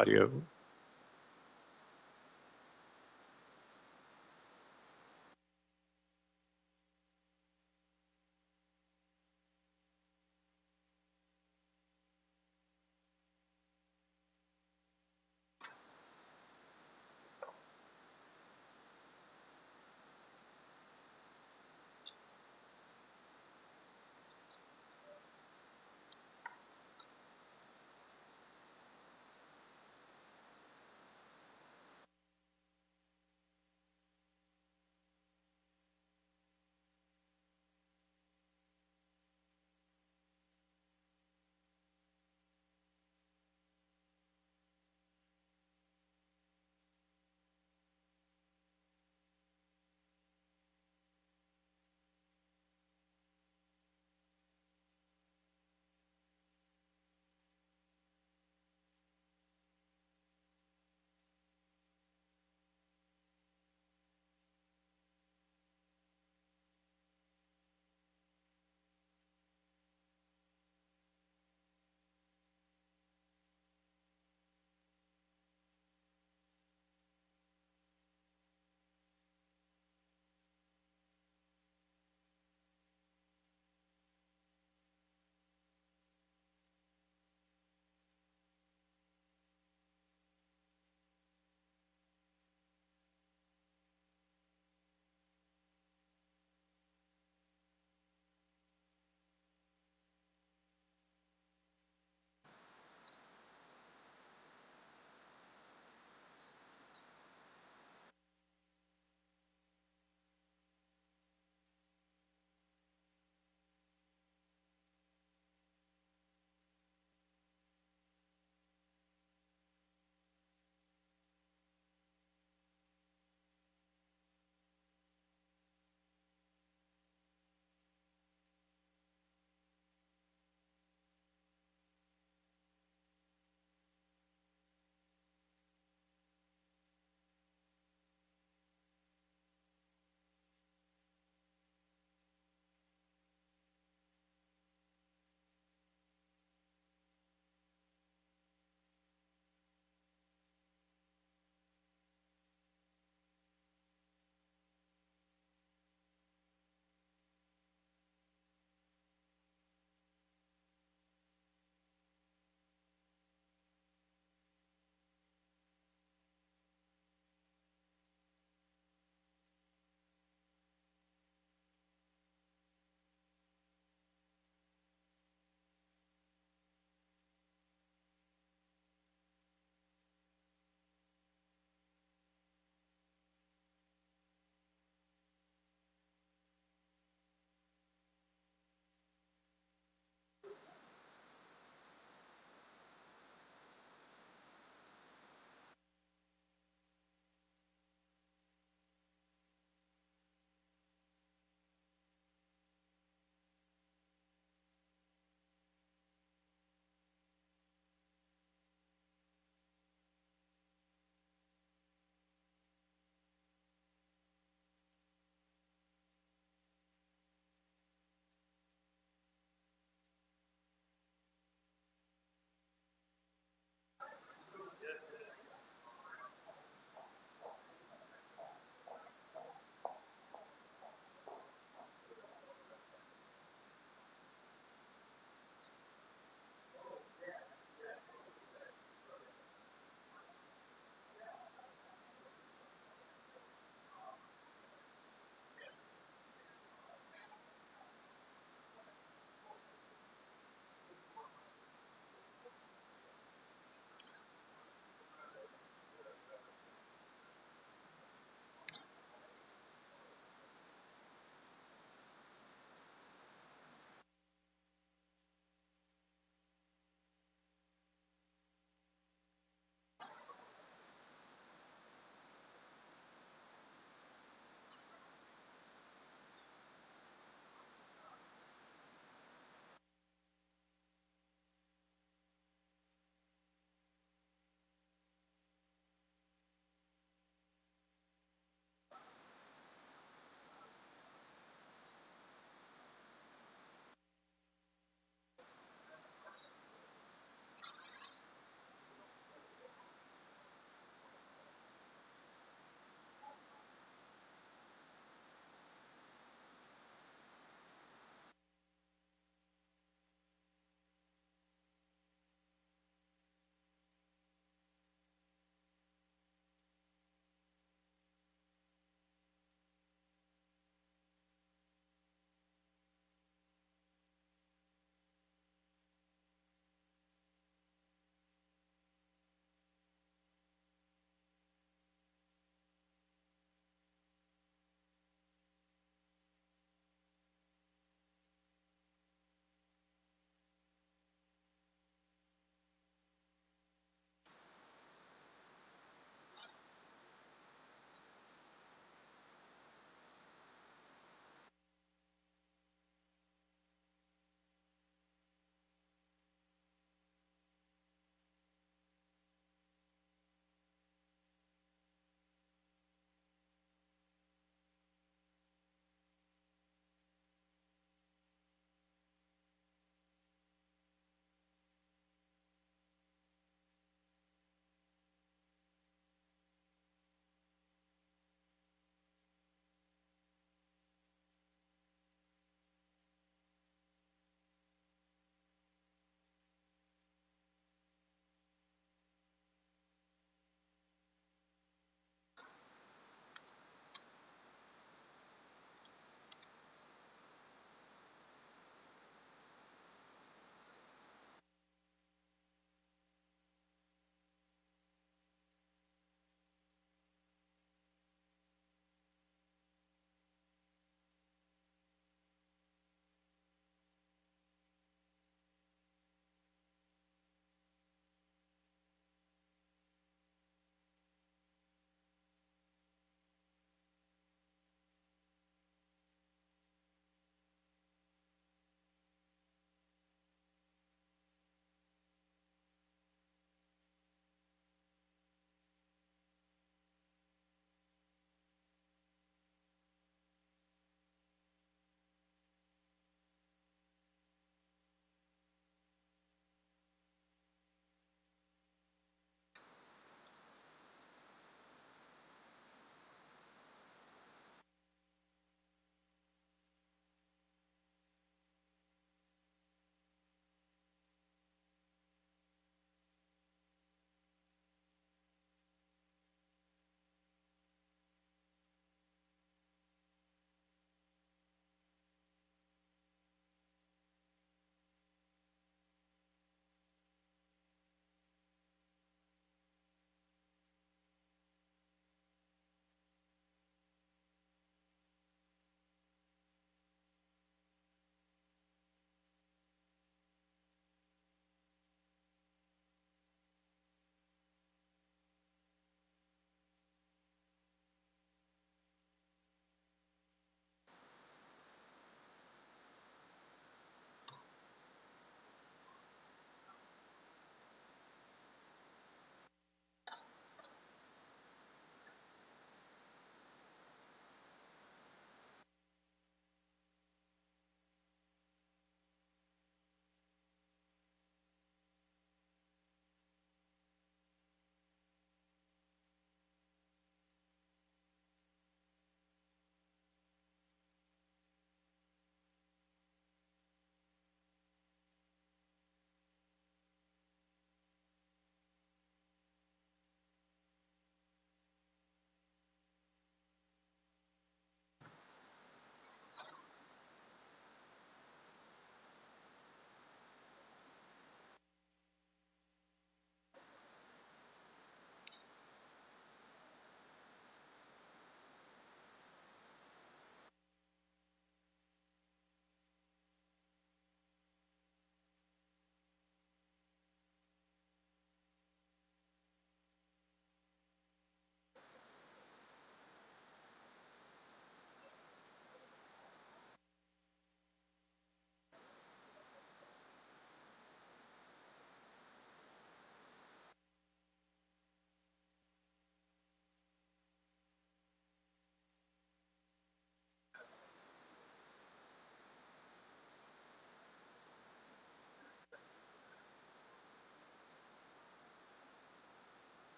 audio.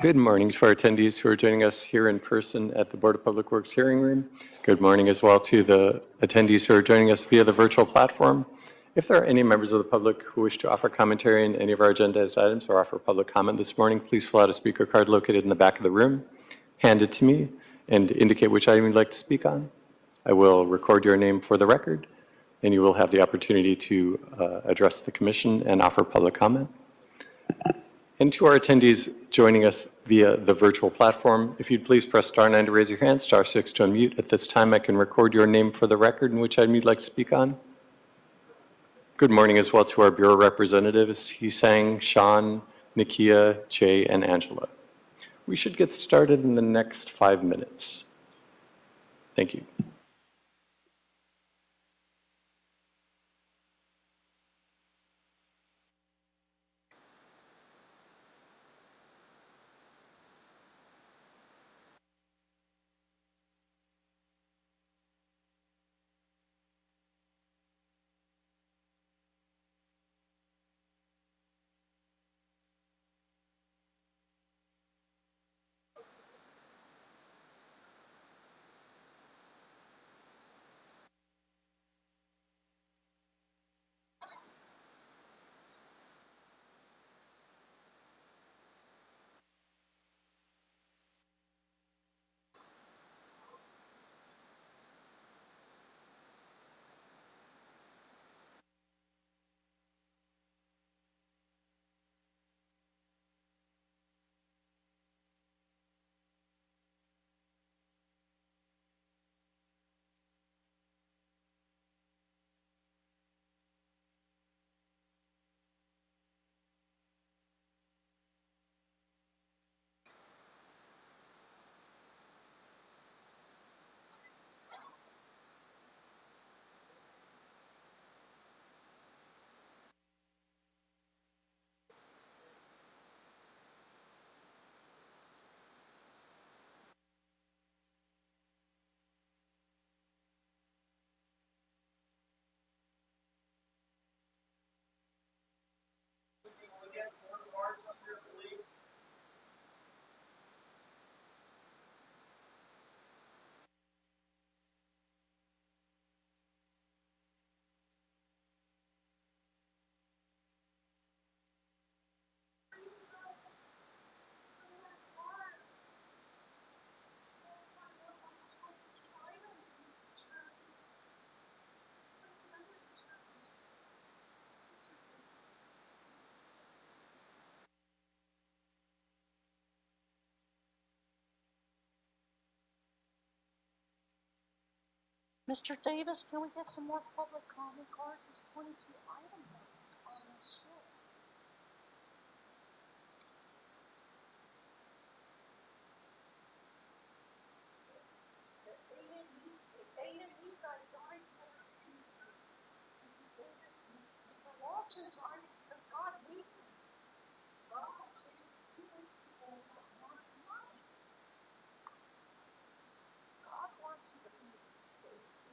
Good morning to our attendees who are joining us here in person at the Board of Public Works hearing room. Good morning as well to the attendees who are joining us via the virtual platform. If there are any members of the public who wish to offer commentary on any of our agendized items or offer public comment this morning, please fill out a speaker card located in the back of the room, hand it to me, and indicate which item you'd like to speak on. I will record your name for the record, and you will have the opportunity to address the commission and offer public comment. And to our attendees joining us via the virtual platform, if you'd please press *9 to raise your hand, *6 to unmute. At this time, I can record your name for the record and which item you'd like to speak on. Good morning as well to our Bureau representatives, Hisang, Sean, Nikia, Jay, and Angela. We should get started in the next 5 minutes. Thank you. Mr. Davis, can we get some more public comment cards? There's 22 items on this sheet. The A&E guy died there. Mr. Davis, Mr. Lawson died because God hates him. God hates people that want money. God wants you to be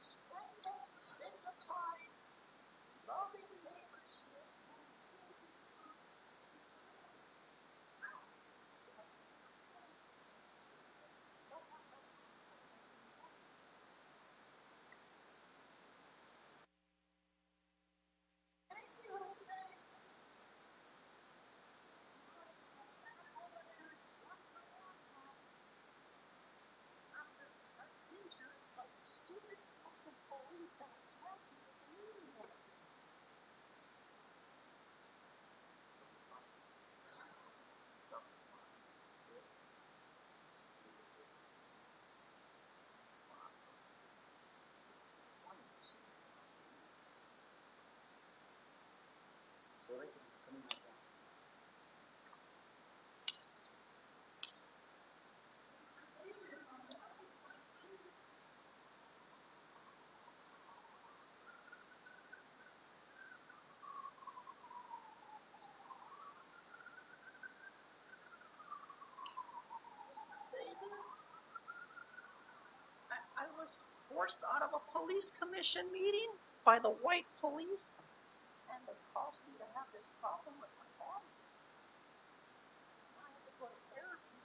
respectful, dignified, loving neighborship. Stupid fucking police that attacked me at the meeting yesterday. I was forced out of a police commission meeting by the white police, and they caused me to have this problem with my body. I had to go to therapy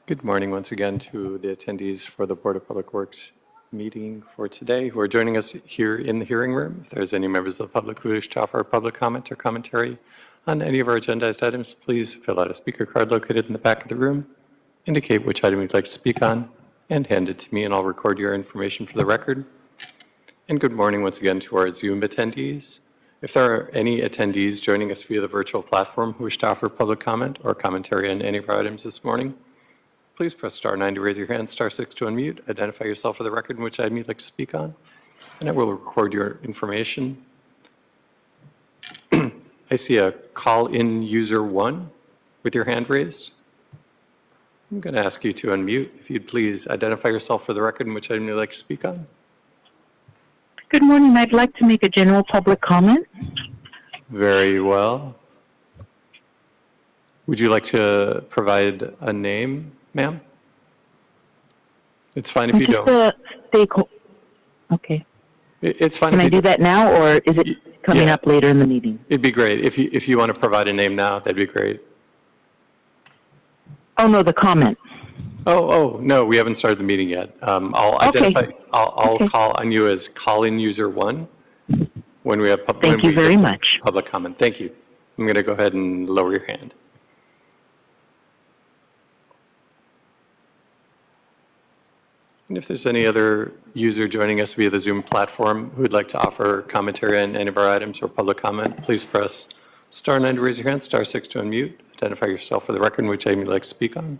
Good morning once again to the attendees for the Board of Public Works meeting for today who are joining us here in the hearing room. If there's any members of the public who wish to offer a public comment or commentary on any of our agendized items, please fill out a speaker card located in the back of the room, indicate which item you'd like to speak on, and hand it to me, and I'll record your information for the record. And good morning once again to our Zoom attendees. If there are any attendees joining us via the virtual platform who wish to offer public comment or commentary on any of our items this morning, please press star 9 to raise your hand, star 6 to unmute, identify yourself for the record and which item you'd like to speak on, and I will record your information. I see a call-in user 1 with your hand raised. I'm going to ask you to unmute. If you'd please identify yourself for the record and which item you'd like to speak on. Good morning. I'd like to make a general public comment. Very well. Would you like to provide a name, ma'am? It's fine if you don't. Okay. It's fine Can if I you do that now, or is it coming Yeah. up later in the meeting? It'd be great. If you want to provide a name now, that'd be great. Oh, no, the comment. Oh, no, we haven't started the meeting yet. I'll Okay. identify, I'll Okay. call on you as call-in user 1 when we have Thank you very much. public comment. Thank you. I'm going to go ahead and lower your hand. And if there's any other user joining us via the Zoom platform who would like to offer commentary on any of our items or public comment, please press star 9 to raise your hand, star 6 to unmute, identify yourself for the record and which item you'd like to speak on.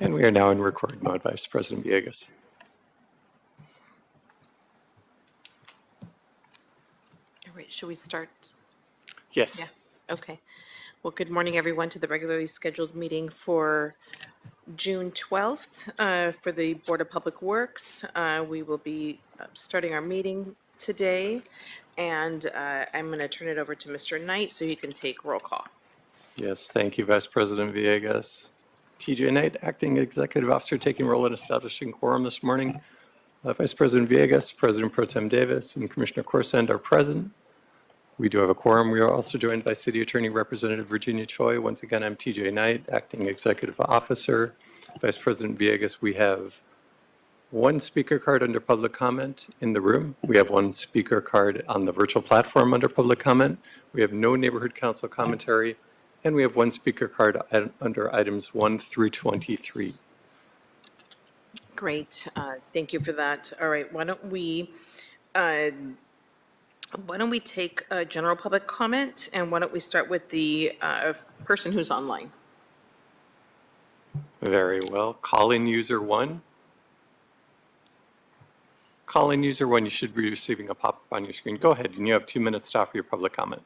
And we are now in record mode, Vice President Villegas. All right, should we start? Yes. Okay. Well, good morning, everyone, to the regularly scheduled meeting for June 12th for the Board of Public Works. We will be starting our meeting today, and I'm going to turn it over to Mr. Knight so he can take roll call. Yes, thank you, Vice President Villegas. TJ Knight, Acting Executive Officer, taking role in establishing quorum this morning. Vice President Villegas, President Pro Tem Davis, and Commissioner Corsend are present. We do have a quorum. We are also joined by City Attorney Representative Virginia Choi. Once again, I'm TJ Knight, Acting Executive Officer. Vice President Villegas, we have one speaker card under public comment in the room. We have one speaker card on the virtual platform under public comment. We have no neighborhood council commentary And we have one speaker card under items 1 through 23. Great. Thank you for that. All right. Why don't we take general public comment, and why don't we start with the person who's online? Very well. Call-in user 1. Call-in user 1, you should be receiving a pop-up on your screen. Go ahead, and you have 2 minutes to offer your public comment.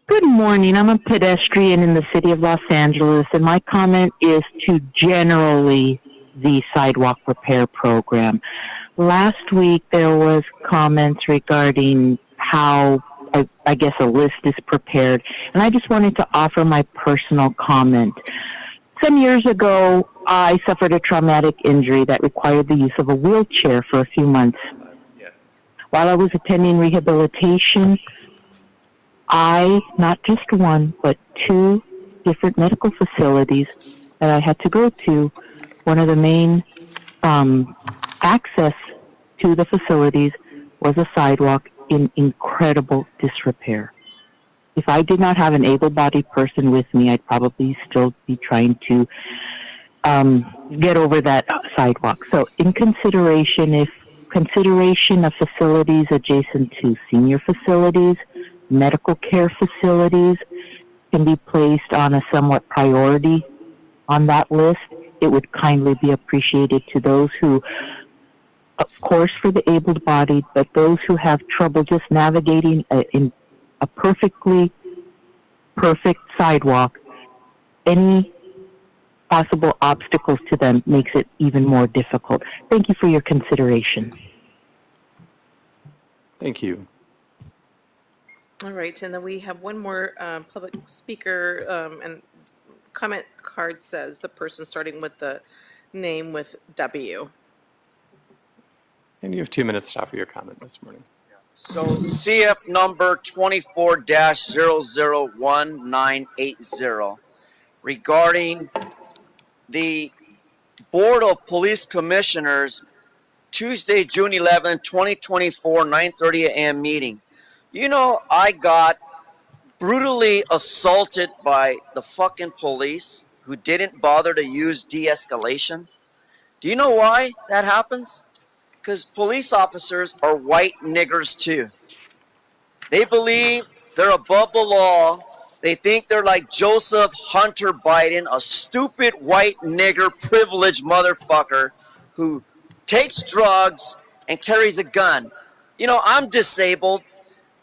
Good morning. I'm a pedestrian in the city of Los Angeles, and my comment is to generally the sidewalk repair program. Last week, there was comments regarding how, I guess, a list is prepared, and I just wanted to offer my personal comment. Some years ago, I suffered a traumatic injury that required the use of a wheelchair for a few months. While I was attending rehabilitation, not just one, but 2 different medical facilities that I had to go to. One of the main access to the facilities was a sidewalk in incredible disrepair. If I did not have an able-bodied person with me, I'd probably still be trying to get over that sidewalk. So in consideration of facilities adjacent to senior facilities, medical care facilities can be placed on a somewhat priority on that list, it would kindly be appreciated to those who, of course, for the able-bodied, but those who have trouble just navigating in a perfectly perfect sidewalk, any possible obstacles to them makes it even more difficult. Thank you for your consideration. Thank you. All right, and then we have one more public speaker, and comment card says the person starting with the name with W. And you have 2 minutes to offer your comment this morning. So CF number 24-001980 regarding the Board of Police Commissioners Tuesday, June 11, 2024, 9:30 a.m. meeting. You know, I got brutally assaulted by the fucking police who didn't bother to use de-escalation. Do you know why that happens? Because police officers are white niggers too. They believe they're above the law. They think they're like Joseph Hunter Biden, a stupid white nigger privileged motherfucker who takes drugs and carries a gun. You know, I'm disabled.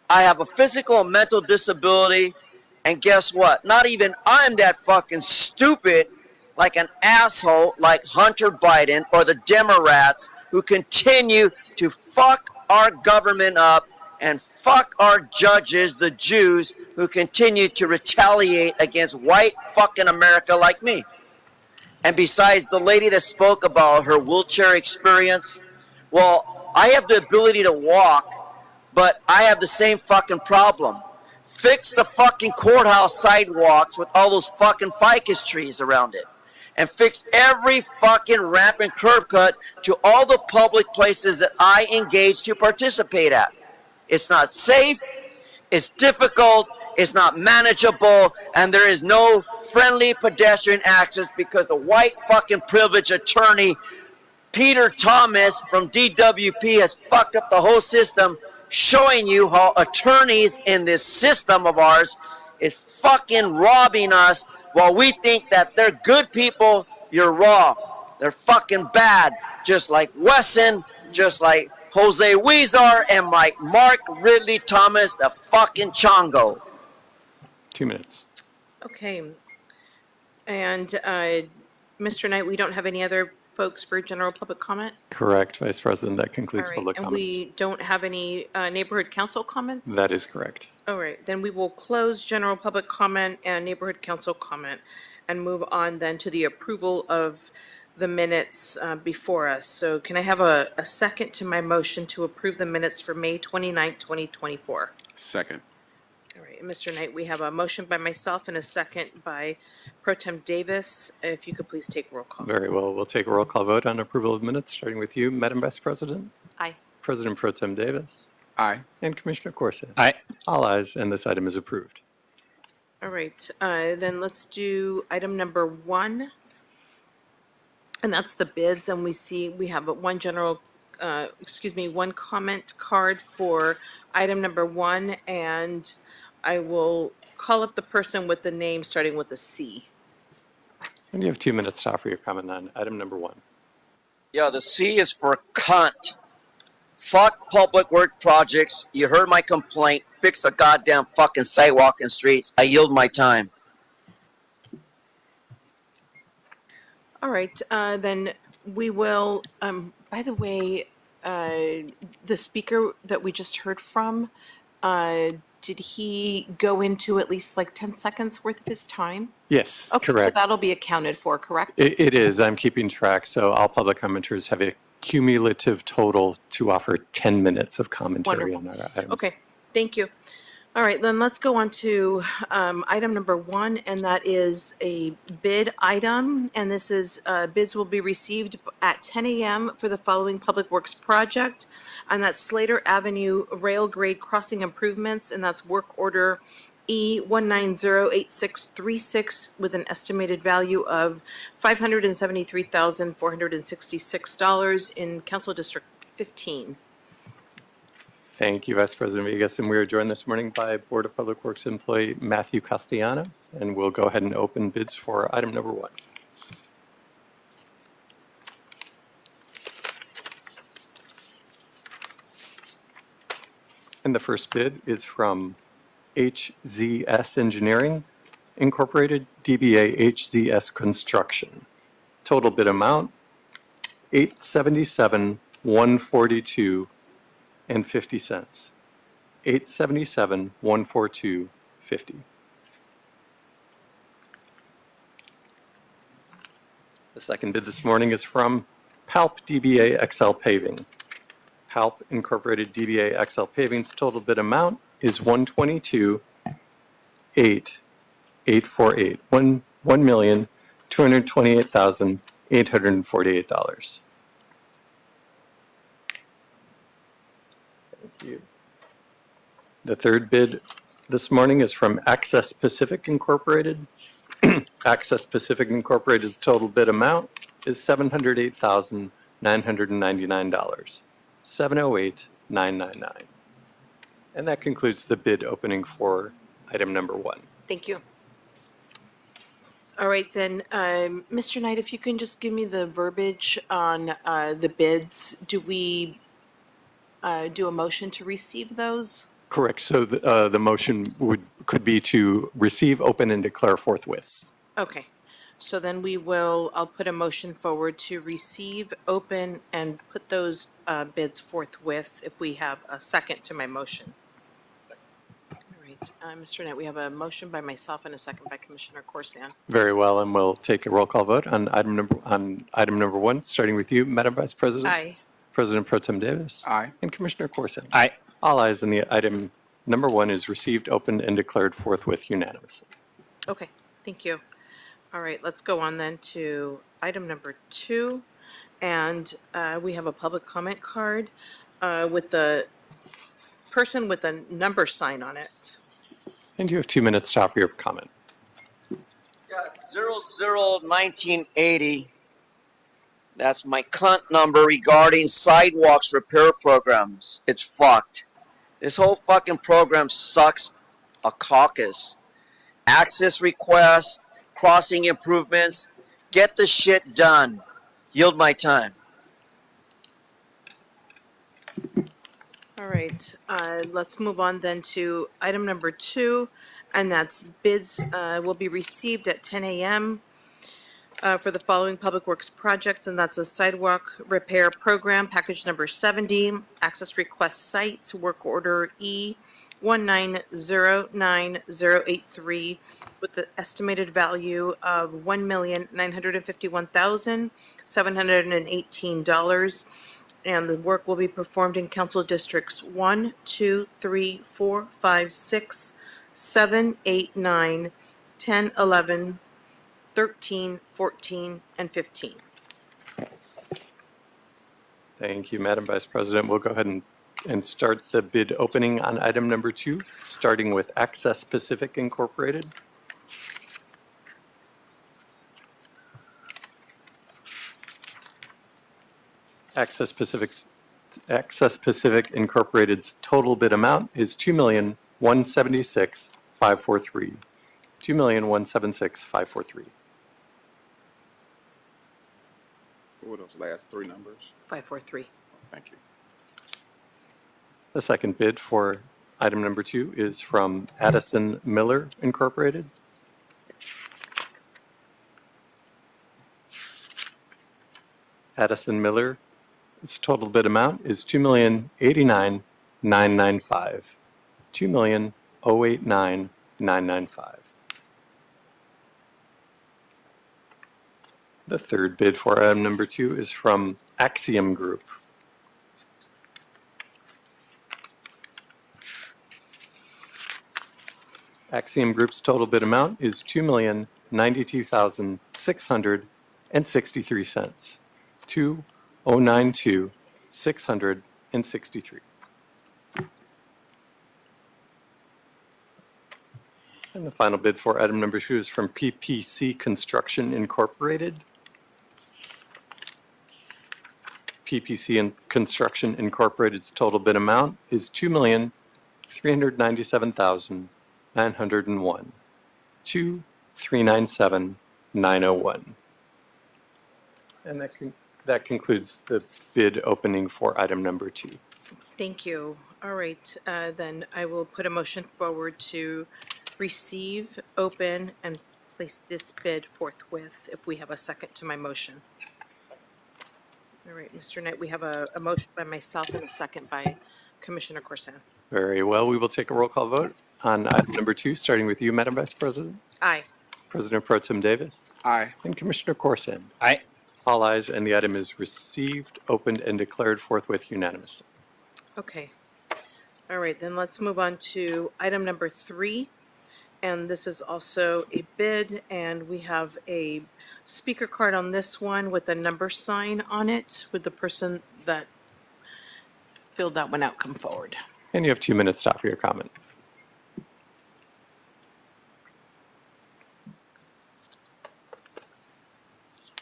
I have a physical and mental disability. And guess what? Not even I'm that fucking stupid like an asshole like Hunter Biden or the Democrats who continue to fuck our government up and fuck our judges, the Jews, who continue to retaliate against white fucking America like me. And besides, the lady that spoke about her wheelchair experience, well, I have the ability to walk, but I have the same fucking problem. Fix the fucking courthouse sidewalks with all those fucking ficus trees around it. And fix every fucking ramp and curb cut to all the public places that I engage to participate at. It's not safe, it's difficult, it's not manageable, and there is no friendly pedestrian access because the white fucking privileged attorney, Peter Thomas from DWP, has fucked up the whole system, showing you how attorneys in this system of ours is fucking robbing us while we think that they're good people. You're wrong. They're fucking bad. Just like Wesson, just like Jose Huizar, and like Mark Ridley Thomas, the fucking Chongo. 2 minutes. Okay. And Mr. Knight, we don't have any other folks for general public comment? Correct, Vice President. That concludes All right, public and comments. we don't have any neighborhood council comments? That is correct. All right, then we will close general public comment and neighborhood council comment and move on then to the approval of the minutes before us. So can I have a second to my motion to approve the minutes for May 29th, 2024? Second. All right, Mr. Knight, we have a motion by myself and a second by Pro Tem Davis. If you could please take roll call. Very well. We'll take a roll call vote on approval of minutes, starting with you, Madam Vice President, Aye. President Pro Tem Davis, Aye. and Commissioner Corson. Aye. All ayes, and this item is approved. All right, then let's do item number 1. And that's the bids, and we have one one comment card for item number 1, and I will call up the person with the name starting with a C. And you have 2 minutes to offer your comment on item number 1. Yeah, the C is for cunt. Fuck public work projects. You heard my complaint. Fix the goddamn fucking sidewalk and streets. I yield my time. All right, then we will, by the way, the speaker that we just heard from, did he go into at least like 10 seconds worth of his time? Yes, Okay, so correct. that'll be accounted for, correct? It is. I'm keeping track. So all public commenters have a cumulative total to offer 10 minutes of commentary on our items. Okay, thank you. All right, then let's go on to item number 1, and that is a bid item. And this is, bids will be received at 10 a.m. for the following Public Works project. And that's Slater Avenue Rail Grade Crossing Improvements, and that's work order E1908636 with an estimated value of $573,466 in Council District 15. Thank you, Vice President Vegas. And we are joined this morning by Board of Public Works employee Matthew Castellanos. And we'll go ahead and open bids for item number 1. And the first bid is from HZS Engineering Incorporated, DBA HZS Construction. Total bid amount, $877,142 and 50 cents. $877,142.50. The second bid this morning is from Palp DBA XL Paving. Palp Incorporated DBA XL Paving's total bid amount is $122,848. $1,228,848. Thank you. The third bid this morning is from Access Pacific Incorporated. Access Pacific Incorporated's total bid amount is $708,999. $708,999. And that concludes the bid opening for item number 1. Thank you. All right, then, Mr. Knight, if you can just give me the verbiage on the bids. Do we do a motion to receive those? Correct. So the motion could be to receive, open, and declare forthwith. Okay, so then I'll put a motion forward to receive, open, and put those bids forthwith if we have a second to my motion. All right, Mr. Knight, we have a motion by myself and a second by Commissioner Corsan. Very well, and we'll take a roll call vote on item number 1, starting with you, Madam Vice President. Aye. President Pro Tem Davis. Aye. And Commissioner Corson. Aye. All ayes, and the item number 1 is received, opened, and declared forthwith unanimously. Okay, thank you. All right, let's go on then to item number 2. And we have a public comment card with the person with a number sign on it. And you have 2 minutes to offer your comment. Yeah, 001980. That's my cunt number regarding sidewalks repair programs. It's fucked. This whole fucking program sucks a caucus. Access requests, crossing improvements. Get the shit done. Yield my time. All right, let's move on then to item number 2, and that's bids will be received at 10 a.m. For the following public works projects, and that's a sidewalk repair program, package number 70, access request sites, work order E1909083, with the estimated value of $1,951,718. And the work will be performed in council districts 1, 2, 3, 4, 5, 6, 7, 8, 9, 10, 11, 13, 14, and 15. Thank you, Madam Vice President. We'll go ahead and start the bid opening on item number 2, starting with Access Pacific Incorporated. Access Pacific Incorporated's total bid amount is $2,176,543. $2,176,543. What are those last three numbers? 543. Thank you. The second bid for item number 2 is from Addison Miller Incorporated. Addison Miller, its total bid amount is $2,089,995. $2,089,995. The third bid for item number 2 is from Axiom Group. Axiom Group's total bid amount is $2,092,663. $2,092,663. And the final bid for item number 2 is from PPC Construction Incorporated. PPC Construction Incorporated's total bid amount is $2,397,901. $2,397,901. And that concludes the bid opening for item number 2. Thank you. All right, then I will put a motion forward to receive, open, and place this bid forthwith if we have a second to my motion. All right, Mr. Knight, we have a motion by myself and a second by Commissioner Corson. Very well. We will take a roll call vote on item number 2, starting with you, Madam Vice President. Aye. President Pro Tem Davis. Aye. And Commissioner Corson. Aye. All ayes, and the item is received, opened, and declared forthwith unanimously. Okay. All right, then let's move on to item number 3. And this is also a bid, and we have a speaker card on this one with a number sign on it. Would the person that filled that one out come forward? And you have 2 minutes to offer your comment.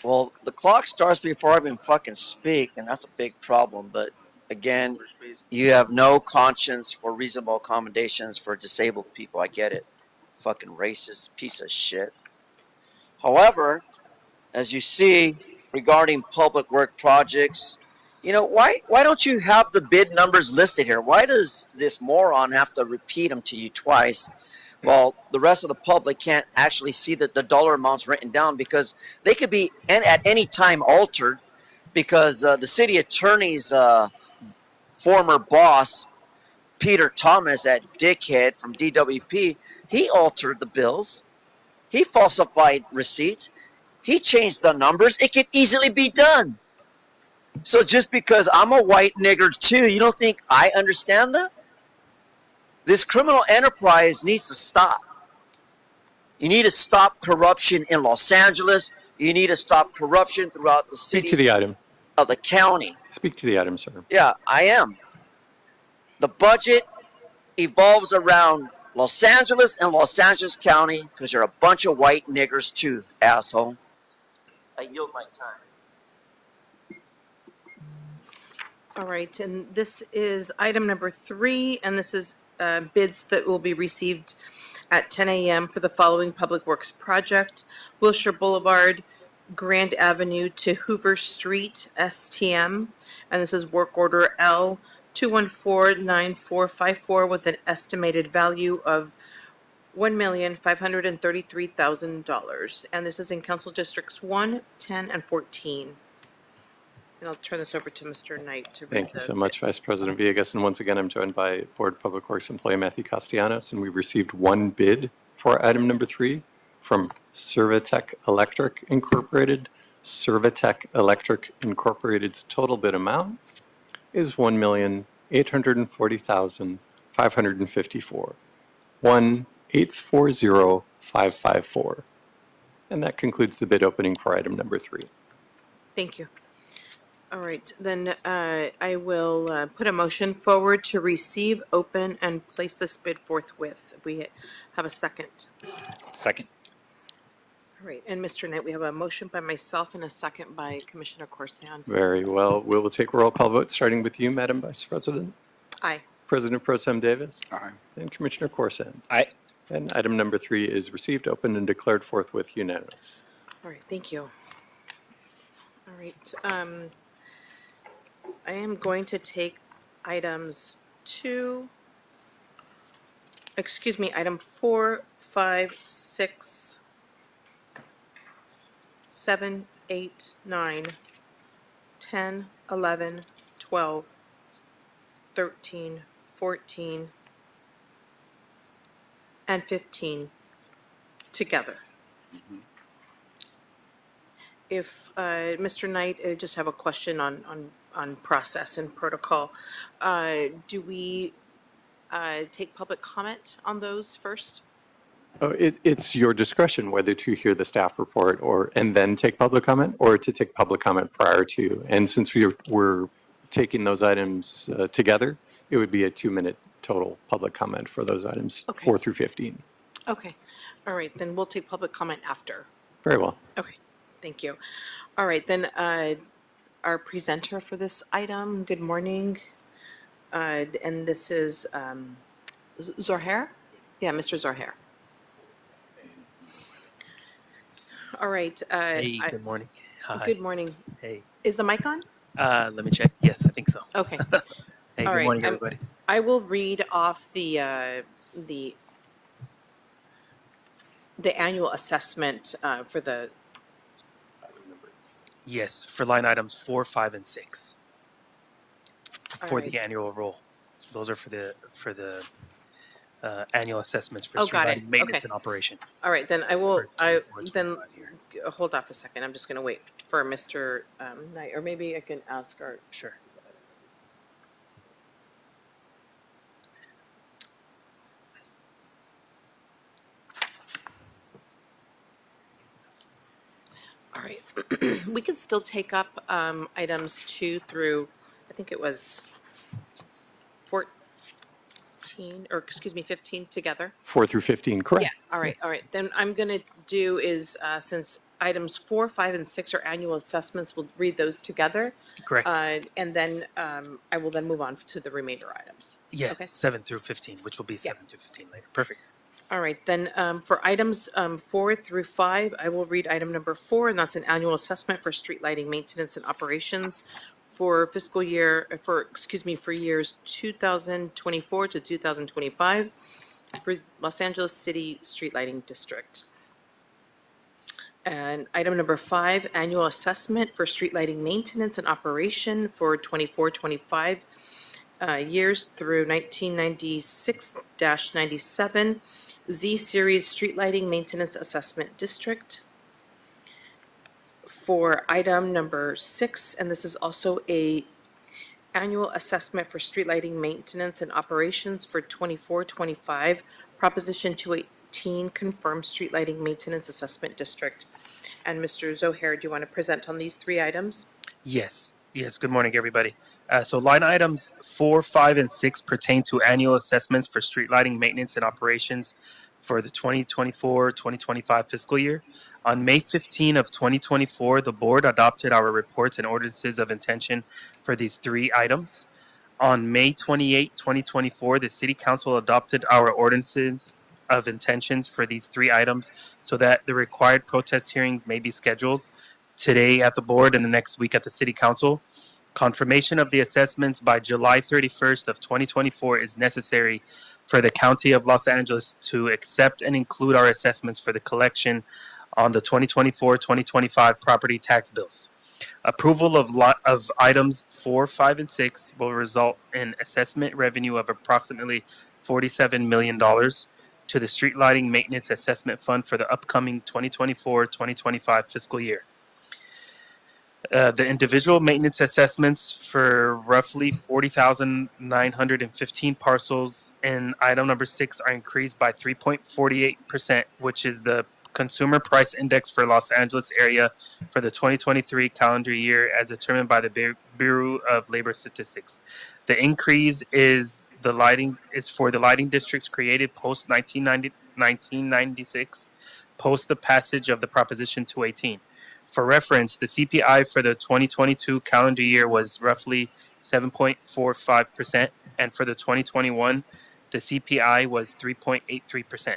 Well, the clock starts before I even fucking speak, and that's a big problem. But again, you have no conscience for reasonable accommodations for disabled people. I get it. Fucking racist piece of shit. However, as you see, regarding public work projects, you know, why don't you have the bid numbers listed here? Why does this moron have to repeat them to you twice? Well, the rest of the public can't actually see the dollar amounts written down because they could be at any time altered because the city attorney's former boss, Peter Thomas, that dickhead from DWP, he altered the bills. He falsified receipts. He changed the numbers. It could easily be done. So just because I'm a white nigger too, you don't think I understand that? This criminal enterprise needs to stop. You need to stop corruption in Los Angeles. You need to stop corruption throughout the Speak to city the item. of the county. Speak to the item, sir. Yeah, I am. The budget evolves around Los Angeles and Los Angeles County because you're a bunch of white niggers too, asshole. I yield my time. All right, and this is item number 3, and this is bids that will be received at 10 a.m. for the following public works project: Wilshire Boulevard, Grand Avenue to Hoover Street, STM, and this is work order L 2149454 with an estimated value of $1,533,000, and this is in Council Districts 1, 10, and 14. And I'll turn this over to Mr. Knight to read Thank you the so much, bids. Vice President Villegas. And once again, I'm joined by Board of Public Works employee Matthew Castellanos, and we received 1 bid for item number 3 from Servitech Electric Incorporated. Servitech Electric Incorporated's total bid amount is $1,840,554. $1,840,554. And that concludes the bid opening for item number 3. Thank you. All right, then I will put a motion forward to receive, open, and place this bid forthwith. If we have a second. Second. All right, and Mr. Knight, we have a motion by myself and a second by Commissioner Corsan. Very well. We will take a roll call vote, starting with you, Madam Vice President. Aye. President Pro Tem Davis. Aye. And Commissioner Corson. Aye. And item number 3 is received, opened, and declared forthwith unanimous. All right, thank you. All right, I am going to take items 4, 5, 6, 7, 8, 9, 10, 11, 12, 13, 14, and 15 together. If, Mr. Knight, I just have a question on process and protocol. Do we take public comment on those first? Oh, it's your discretion whether to hear the staff report and then take public comment, or to take public comment prior to. And since we're taking those items together, it would be a 2-minute total public comment for those items, Okay. 4 through 15. Okay, all right, then we'll take public comment after. Very well. Okay, thank you. All right, then our presenter for this item, good morning. And this is Zohair? Yeah, Mr. Zohair. All right. Hey, good morning. Hi. Good morning. Hey. Is the mic on? Let me check. Yes, I think so. Okay. Hey, All good right, morning, everybody. I will read off the annual assessment for the, Yes, for line items 4, 5, and 6 for All the right. annual roll. Those are for the annual assessments for Oh, street got it. lighting maintenance Okay. and operation. all right, then I will, For 24 and then 25 here. hold off a second. I'm just going to wait for Mr. Knight, or maybe I can ask our, Sure. all right. We could still take up items 2 through, I think it was 14, or excuse me, 15 together. 4 through 15, correct? Yeah, all right, all right. Then I'm going to do is, since items 4, 5, and 6 are annual assessments, we'll read those together. Correct. And then I will then move on to the remainder items. Yeah, okay. 7 through 15, which will be 7 through 15 later. Perfect. All right, then for items 4 through 5, I will read item number 4, and that's an annual assessment for street lighting maintenance and operations for fiscal year, for years 2024 to 2025 for Los Angeles City Street Lighting District. And item number 5, annual assessment for street lighting maintenance and operation for 24-25 years through 1996-97, Z Series Street Lighting Maintenance Assessment District. For item number 6, and this is also a annual assessment for street lighting maintenance and operations for 24-25, Proposition 218 confirmed street lighting maintenance assessment district. And Mr. Zohair, do you want to present on these 3 items? Yes. Yes. Good morning, everybody. So line items 4, 5, and 6 pertain to annual assessments for street lighting maintenance and operations for the 2024-2025 fiscal year. On May 15 of 2024, the board adopted our reports and ordinances of intention for these 3 items. On May 28, 2024, the City Council adopted our ordinances of intentions for these 3 items so that the required protest hearings may be scheduled today at the board and the next week at the City Council. Confirmation of the assessments by July 31st of 2024 is necessary for the County of Los Angeles to accept and include our assessments for the collection on the 2024-2025 property tax bills. Approval of items 4, 5, and 6 will result in assessment revenue of approximately $47 million to the Street Lighting Maintenance Assessment Fund for the upcoming 2024-2025 fiscal year. The individual maintenance assessments for roughly 40,915 parcels in item number 6 are increased by 3.48%, which is the consumer price index for Los Angeles area for the 2023 calendar year as determined by the Bureau of Labor Statistics. The increase is for the lighting districts created post 1996 post the passage of the Proposition 218. For reference, the CPI for the 2022 calendar year was roughly 7.45%, and for the 2021, the CPI was 3.83%.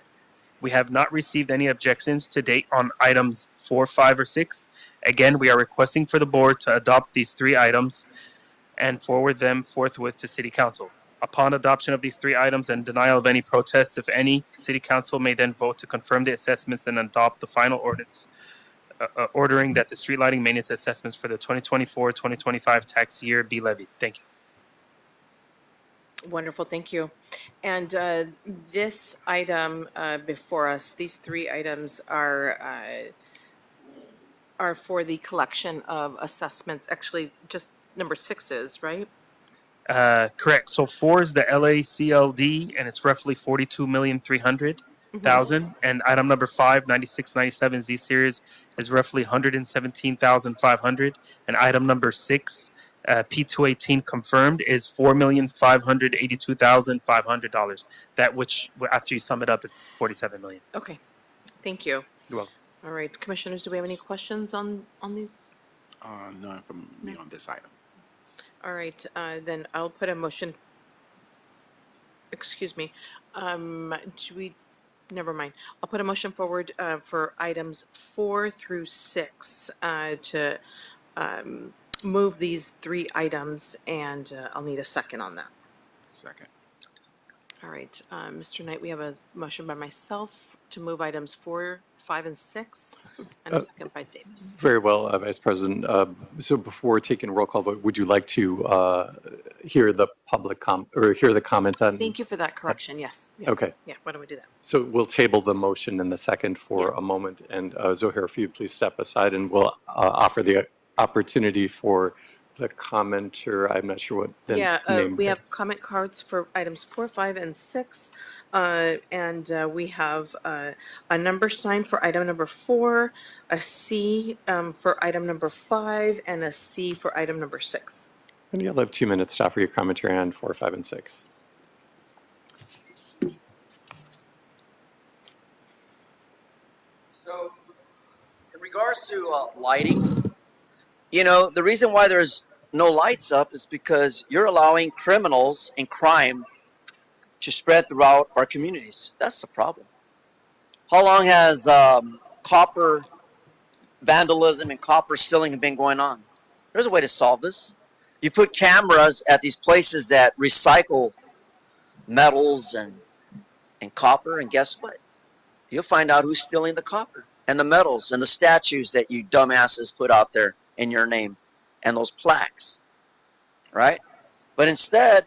We have not received any objections to date on items 4, 5, or 6. Again, we are requesting for the board to adopt these 3 items and forward them forthwith to City Council. Upon adoption of these 3 items and denial of any protests, if any, City Council may then vote to confirm the assessments and adopt the final ordinance ordering that the street lighting maintenance assessments for the 2024-2025 tax year be levied. Thank you. Wonderful, thank you. And this item before us, these 3 items are for the collection of assessments. Actually, just number 6 is, right? Correct. So 4 is the LACLD, and it's roughly 42,300,000. And item number 5, 9697 Z series, is roughly 117,500. And item number 6, P218 confirmed, is $4,582,500. That which, after you sum it up, it's 47 million. Okay, thank you. You're welcome. All right, commissioners, do we have any questions on these? None from me on this item. All right, then I'll put a motion. Excuse me. Should we? Never mind. I'll put a motion forward for items 4 through 6 to move these 3 items, and I'll need a second on that. Second. All right, Mr. Knight, we have a motion by myself to move items 4, 5, and 6, and a second by Davis. Very well, Vice President. So before taking a roll call vote, would you like to hear the public hear the comment on? Thank you for that correction. Yes. Yeah. Okay. Yeah. Why don't we do that? So we'll table the motion in the second for a moment. And Zohair, if you please step aside, and we'll offer the opportunity for the commenter. I'm not sure what the name we have is. comment cards for items 4, 5, and 6. And we have a number sign for item number 4, a C for item number 5, and a C for item number 6. And you'll have 2 minutes to offer your commentary on 4, 5, and 6. So, in regards to lighting, you know, the reason why there's no lights up is because you're allowing criminals and crime to spread throughout our communities. That's the problem. How long has copper vandalism and copper stealing been going on? There's a way to solve this. You put cameras at these places that recycle metals and copper, and guess what? You'll find out who's stealing the copper and the metals and the statues that you dumbasses put out there in your name and those plaques, right? But instead,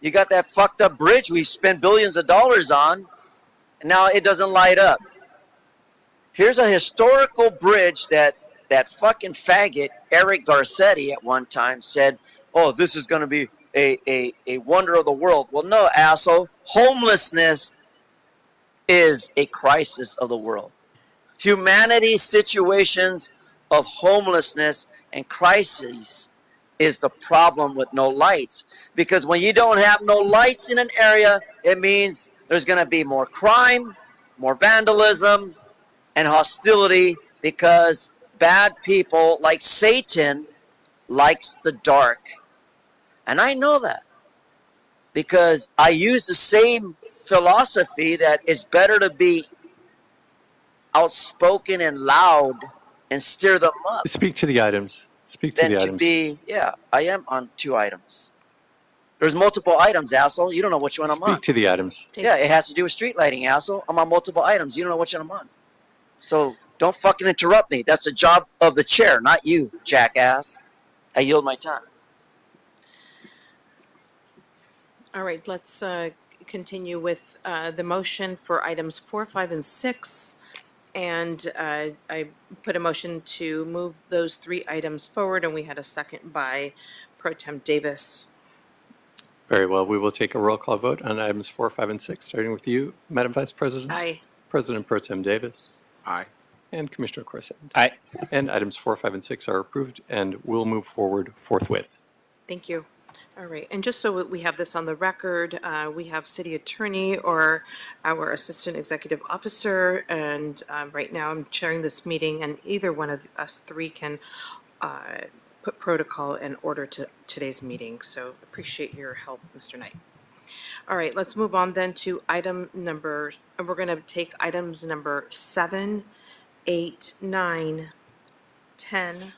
you got that fucked up bridge we spent billions of dollars on, and now it doesn't light up. Here's a historical bridge that fucking faggot Eric Garcetti at one time said, oh, this is going to be a wonder of the world. Well, no, asshole. Homelessness is a crisis of the world. Humanity's situations of homelessness and crises is the problem with no lights. Because when you don't have no lights in an area, it means there's going to be more crime, more vandalism, and hostility, because bad people like Satan likes the dark. And I know that because I use the same philosophy that it's better to be outspoken and loud and stir them up Speak to the items. Speak to than the to items. be, yeah, I am on 2 items. There's multiple items, asshole. You don't know which one I'm on. Speak to the items. Yeah, it has to do with street lighting, asshole. I'm on multiple items. You don't know which one I'm on. So don't fucking interrupt me. That's the job of the chair, not you, jackass. I yield my time. All right, let's continue with the motion for items 4, 5, and 6. And I put a motion to move those 3 items forward, and we had a second by Pro Tem Davis. Very well. We will take a roll call vote on items 4, 5, and 6, starting with you, Madam Vice President. Aye. President Pro Tem Davis. Aye. And Commissioner Corset. Aye. And items 4, 5, and 6 are approved, and will move forward forthwith. Thank you. All right, and just so we have this on the record, we have city attorney or our assistant executive officer, and right now I'm chairing this meeting, and either one of us three can put protocol in order to today's meeting, so appreciate your help, Mr. Knight. All right, let's move on then to item number, we're going to take items number 7, 8, 9, 10,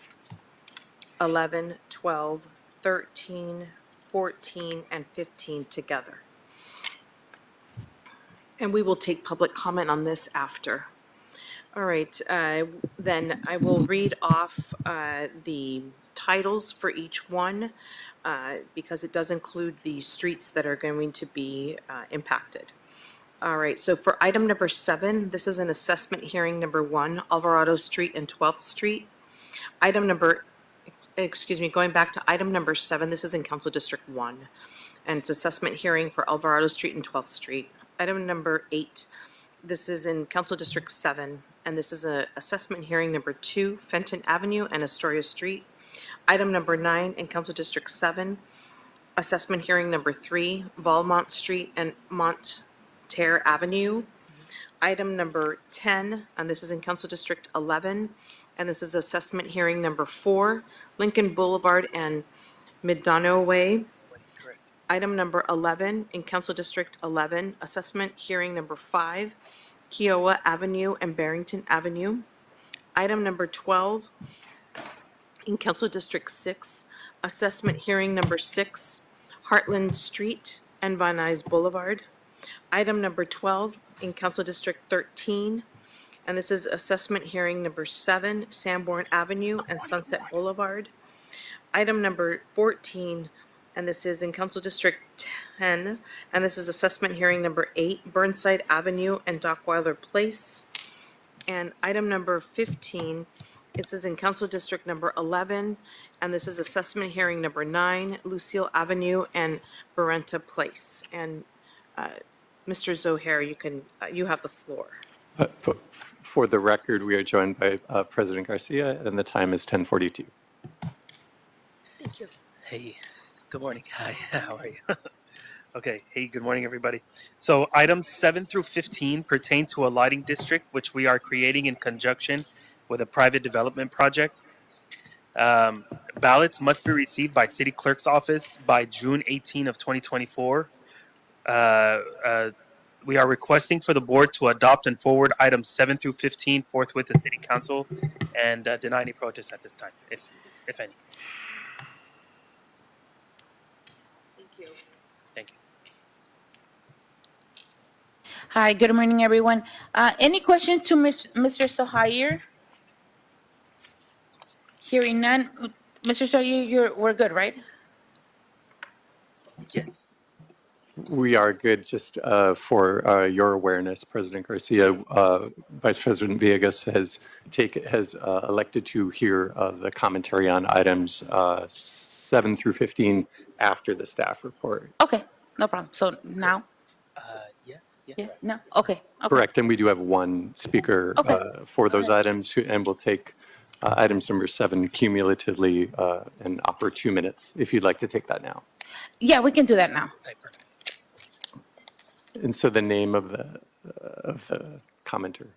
11, 12, 13, 14, and 15 together. And we will take public comment on this after. All right, then I will read off the titles for each one because it does include the streets that are going to be impacted. All right, so for item number 7, this is an assessment hearing number 1, Alvarado Street and 12th Street. Item number, going back to item number 7, this is in Council District 1, and it's assessment hearing for Alvarado Street and 12th Street. Item number 8, this is in Council District 7, and this is a assessment hearing number 2, Fenton Avenue and Astoria Street. Item number 9 in Council District 7, assessment hearing number 3, Valmont Street and Monterre Avenue. Item number 10, and this is in Council District 11, and this is assessment hearing number 4, Lincoln Boulevard and Midano Way. Item number 11 in Council District 11, assessment hearing number 5, Kiowa Avenue and Barrington Avenue. Item number 12 in Council District 6, assessment hearing number 6, Heartland Street and Van Nuys Boulevard. Item number 12 in Council District 13, and this is assessment hearing number 7, Sanborn Avenue and Sunset Boulevard. Item number 14, and this is in Council District 10, and this is assessment hearing number 8, Burnside Avenue and Dockweiler Place. And item number 15, this is in Council District number 11, and this is assessment hearing number 9, Lucille Avenue and Berenta Place. And Mr. Zohair, you have the floor. For the record, we are joined by President Garcia, and the time is 10:42. Thank you. Hey, good morning. Hi, how are you? Okay, hey, good morning, everybody. So items 7 through 15 pertain to a lighting district, which we are creating in conjunction with a private development project. Ballots must be received by City Clerk's office by June 18 of 2024. We are requesting for the board to adopt and forward items 7 through 15 forthwith to City Council and deny any protests at this time, if any. Thank you. Thank you. Hi, good morning, everyone. Any questions to Mr. Sohayer? Hearing none. Mr. Sohayer, we're good, right? Yes. We are good. Just for your awareness, President Garcia, Vice President Villegas has elected to hear the commentary on items 7 through 15 after the staff report. Okay, no problem. So now? Yeah, no? Okay. Correct, and we do have one speaker Okay. for those items, and we'll take items number 7 cumulatively and offer 2 minutes, if you'd like to take that now. Yeah, we can do that now. Okay, perfect. And so the name of the commenter.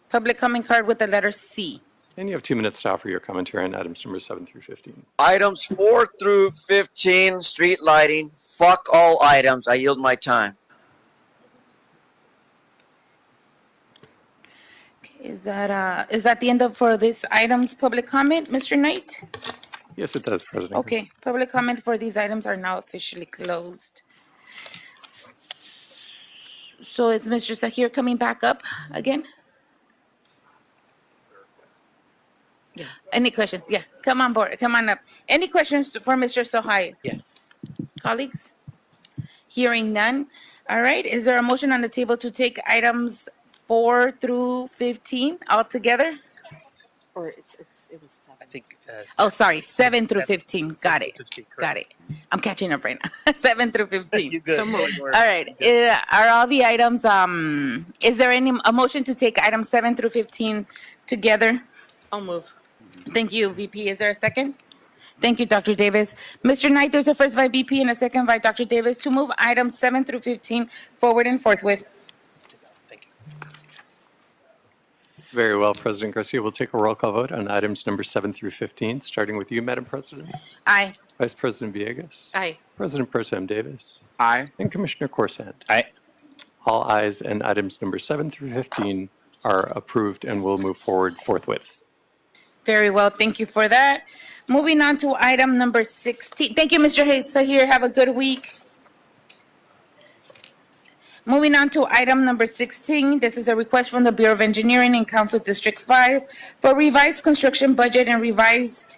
Public comment card with the letter C. And you have 2 minutes to offer your commentary on items number 7 through 15. Items 4 through 15, street lighting. Fuck all items. I yield my time. Is that the end of for this item's public comment, Mr. Knight? Yes, it does, President. Okay, public comment for these items are now officially closed. So is Mr. Sohayer coming back up again? Yeah. Any questions? Yeah, come on board, come on up. Any questions for Mr. Sohayer? Yeah. Colleagues? Hearing none. All right, is there a motion on the table to take items 4 through 15 all together? Or it was 7. I think. Oh, sorry, 7 through 7. 15. Got it. 15, correct. Got it. I'm catching up right now. 7 through 15. You good? So moved. All right. Are all the items, is there a motion to take items 7 through 15 together? I'll move. Thank you, VP. Is there a second? Thank you, Dr. Davis. Mr. Knight, there's a first by BP and a second by Dr. Davis to move items 7 through 15 forward and forthwith. Thank you. Very well, President Garcia. We'll take a roll call vote on items number 7 through 15, starting with you, Madam President. Aye. Vice President Villegas. Aye. President Pro Tem Davis. Aye. And Commissioner Corsand. Aye. All ayes, and items number 7 through 15 are approved and will move forward forthwith. Very well. Thank you for that. Moving on to item number 16. Thank you, Mr. Sahir. Have a good week. Moving on to item number 16. This is a request from the Bureau of Engineering in Council District 5 for revised construction budget and revised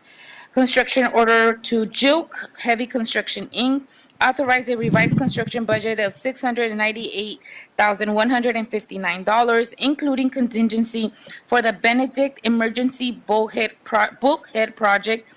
construction order to Juke Heavy Construction, Inc. Authorize a revised construction budget of $698,159, including contingency for the Benedict Emergency Bulkhead Project.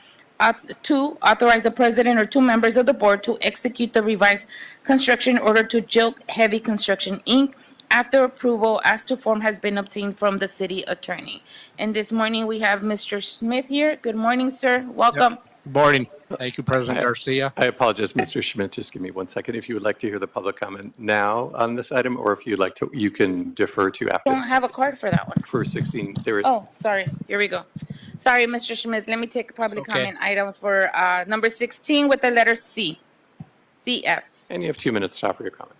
To authorize the president or two members of the board to execute the revised construction order to Juke Heavy Construction, Inc. after approval as to form has been obtained from the city attorney. And this morning, we have Mr. Smith here. Good morning, sir. Welcome. Good morning. Thank you, President Garcia. I apologize, Mr. Schmidt. Just give me 1 second. If you would like to hear the public comment now on this item, or if you'd like to, you can defer to after. Don't have a card for that one. For 16, there is. Oh, sorry. Here we go. Sorry, Mr. Schmidt. Let me take a public It's okay. comment item for number 16 with the letter C. CF. And you have 2 minutes to offer your comment.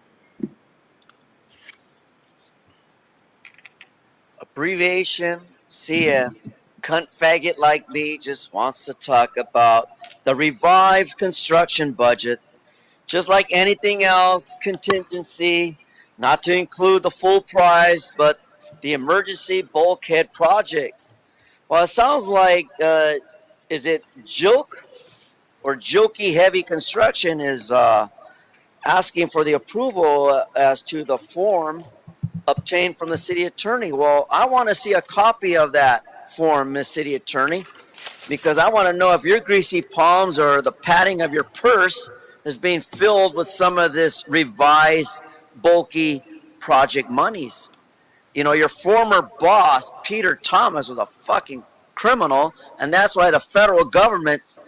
Abbreviation CF. Cunt faggot like me just wants to talk about the revived construction budget. Just like anything else, contingency, not to include the full price, but the emergency bulkhead project. Well, it sounds like, is it Juke or Jokey Heavy Construction is asking for the approval as to the form obtained from the city attorney. Well, I want to see a copy of that form, Miss City Attorney, because I want to know if your greasy palms or the padding of your purse is being filled with some of this revised, bulky project monies. You know, your former boss, Peter Thomas, was a fucking criminal, and that's why the federal government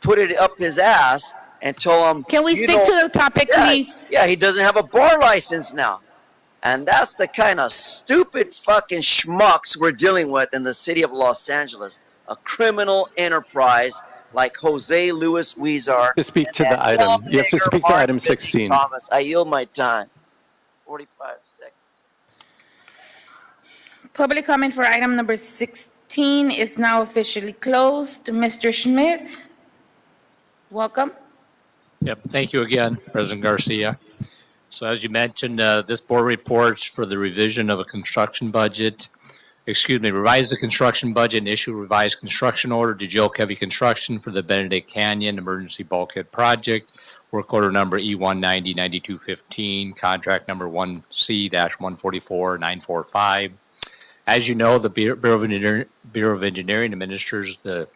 put it up his ass and told him, Can we "You stick to don't-" the topic, Yeah, please? Yeah, he doesn't have a bar license now. And that's the kind of stupid fucking schmucks we're dealing with in the city of Los Angeles. A criminal enterprise like Jose Luis Huizar. To speak to and the that item, dumb you have to nigger speak to Mark item Fitzy 16. Thomas. I yield my time. 45 seconds. Public comment for item number 16 is now officially closed. Mr. Smith, welcome. Yep. Thank you again, President Garcia. So as you mentioned, this board reports for the revision of a construction budget, revise the construction budget and issue revised construction order to Juke Heavy Construction for the Benedict Canyon Emergency Bulkhead Project, work order number E190-9215, contract number 1C-144945. As you know, the Bureau of Engineering administers the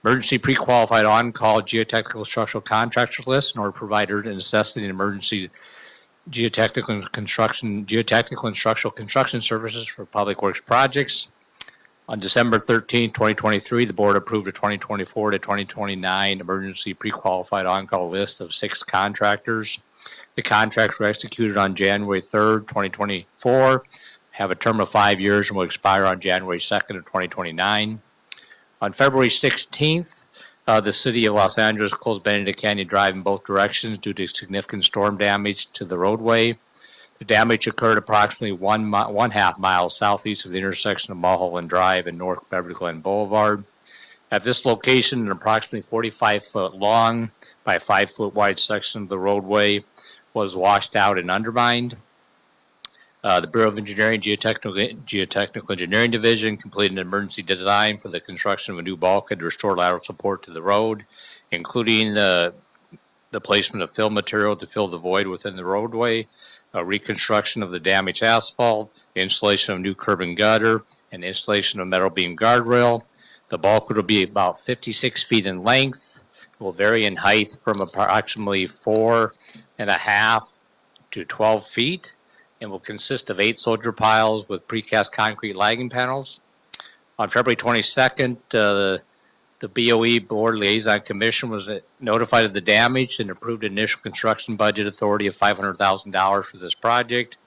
emergency pre-qualified on-call geotechnical structural contractors list in order to provide urgent necessity and emergency geotechnical and structural construction services for public works projects. On December 13, 2023, the board approved a 2024 to 2029 emergency pre-qualified on-call list of 6 contractors. The contracts were executed on January 3rd, 2024, have a term of 5 years and will expire on January 2nd of 2029. On February 16th, the city of Los Angeles closed Benedict Canyon Drive in both directions due to significant storm damage to the roadway. The damage occurred approximately one half mile southeast of the intersection of Mulholland Drive and North Beverly Glen Boulevard. At this location, an approximately 45-foot long by 5-foot wide section of the roadway was washed out and undermined. The Bureau of Engineering Geotechnical Engineering Division completed an emergency design for the construction of a new bulkhead to restore lateral support to the road, including the placement of fill material to fill the void within the roadway, reconstruction of the damaged asphalt, installation of new curb and gutter, and installation of metal beam guardrail. The bulkhead will be about 56 feet in length. It will vary in height from approximately 4.5 to 12 feet. And will consist of 8 soldier piles with precast concrete lagging panels. On February 22nd, the The BOE Board Liaison Commission was notified of the damage and approved initial construction budget authority of $500,000 for this project.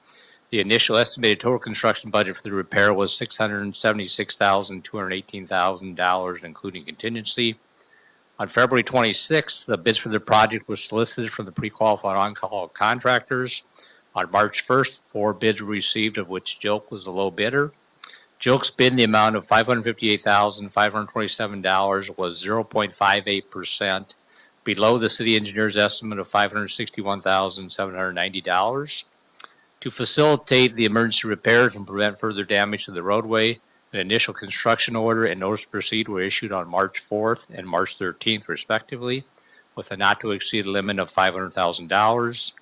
The initial estimated total construction budget for the repair was $676,218,000, including contingency. On February 26th, the bids for the project were solicited from the pre-qualified on-call contractors. On March 1st, 4 bids were received, of which Joke was the low bidder. Joke's bid in the amount of $558,527 was 0.58% below the city engineer's estimate of $561,790. To facilitate the emergency repairs and prevent further damage to the roadway, an initial construction order and notice to proceed were issued on March 4th and March 13th, respectively, with a not-to-exceed limit of $500,000.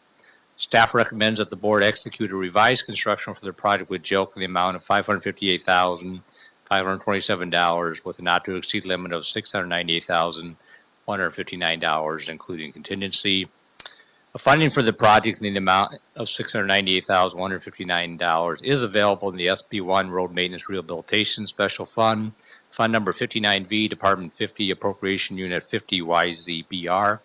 Staff recommends that the board execute a revised construction for the project with Joke in the amount of $558,527 with a not-to-exceed limit of $698,159, including contingency. Funding for the project in the amount of $698,159 is available in the SB1 Road Maintenance Rehabilitation Special Fund, Fund Number 59V, Department 50, Appropriation Unit 50, YZBR.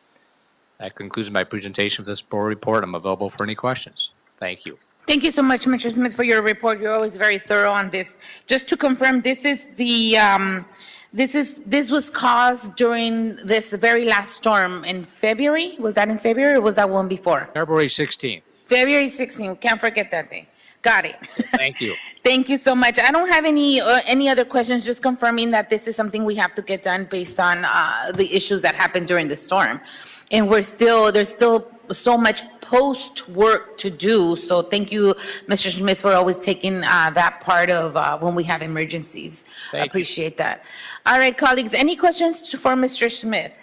That concludes my presentation of this board report. I'm available for any questions. Thank you. Thank you so much, Mr. Smith, for your report. You're always very thorough on this. Just to confirm, this is the this was caused during this very last storm in February. Was that in February or was that one before? February 16th. February 16th. Can't forget that day. Got it. Thank you. Thank you so much. I don't have any other questions, just confirming that this is something we have to get done based on the issues that happened during the storm. And there's still so much post work to do. So thank you, Mr. Smith, for always taking that part of when we have emergencies. I appreciate that. All right, colleagues, any questions for Mr. Smith?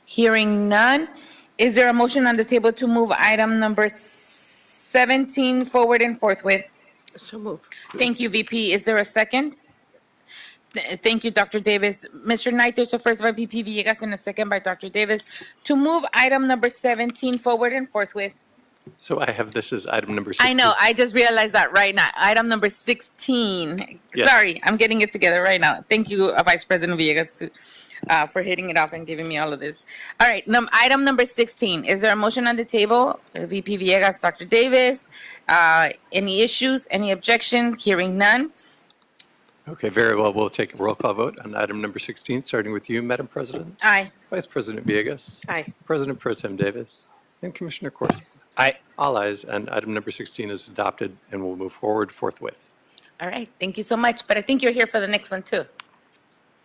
Hearing none, is there a motion on the table to move item number 17 forward and forthwith? So moved. Thank you, VP. Is there a second? Thank you, Dr. Davis. Mr. Knight, there's a first by VP Villegas and a second by Dr. Davis to move item number 17 forward and forthwith. So I have this as item number 16. I know, I just realized that right now. Item number 16. Yes. Sorry, I'm getting it together right now. Thank you, Vice President Villegas, for hitting it off and giving me all of this. All right, item number 16. Is there a motion on the table? VP Villegas, Dr. Davis. Any issues, any objection? Hearing none. Okay, very well. We'll take a roll call vote on item number 16, starting with you, Madam President, Aye. Vice President Villegas, Aye. President Pro Tem Davis, and Commissioner Corsi. Aye. All ayes, and item number 16 is adopted and will move forward forthwith. All right, thank you so much. But I think you're here for the next one too.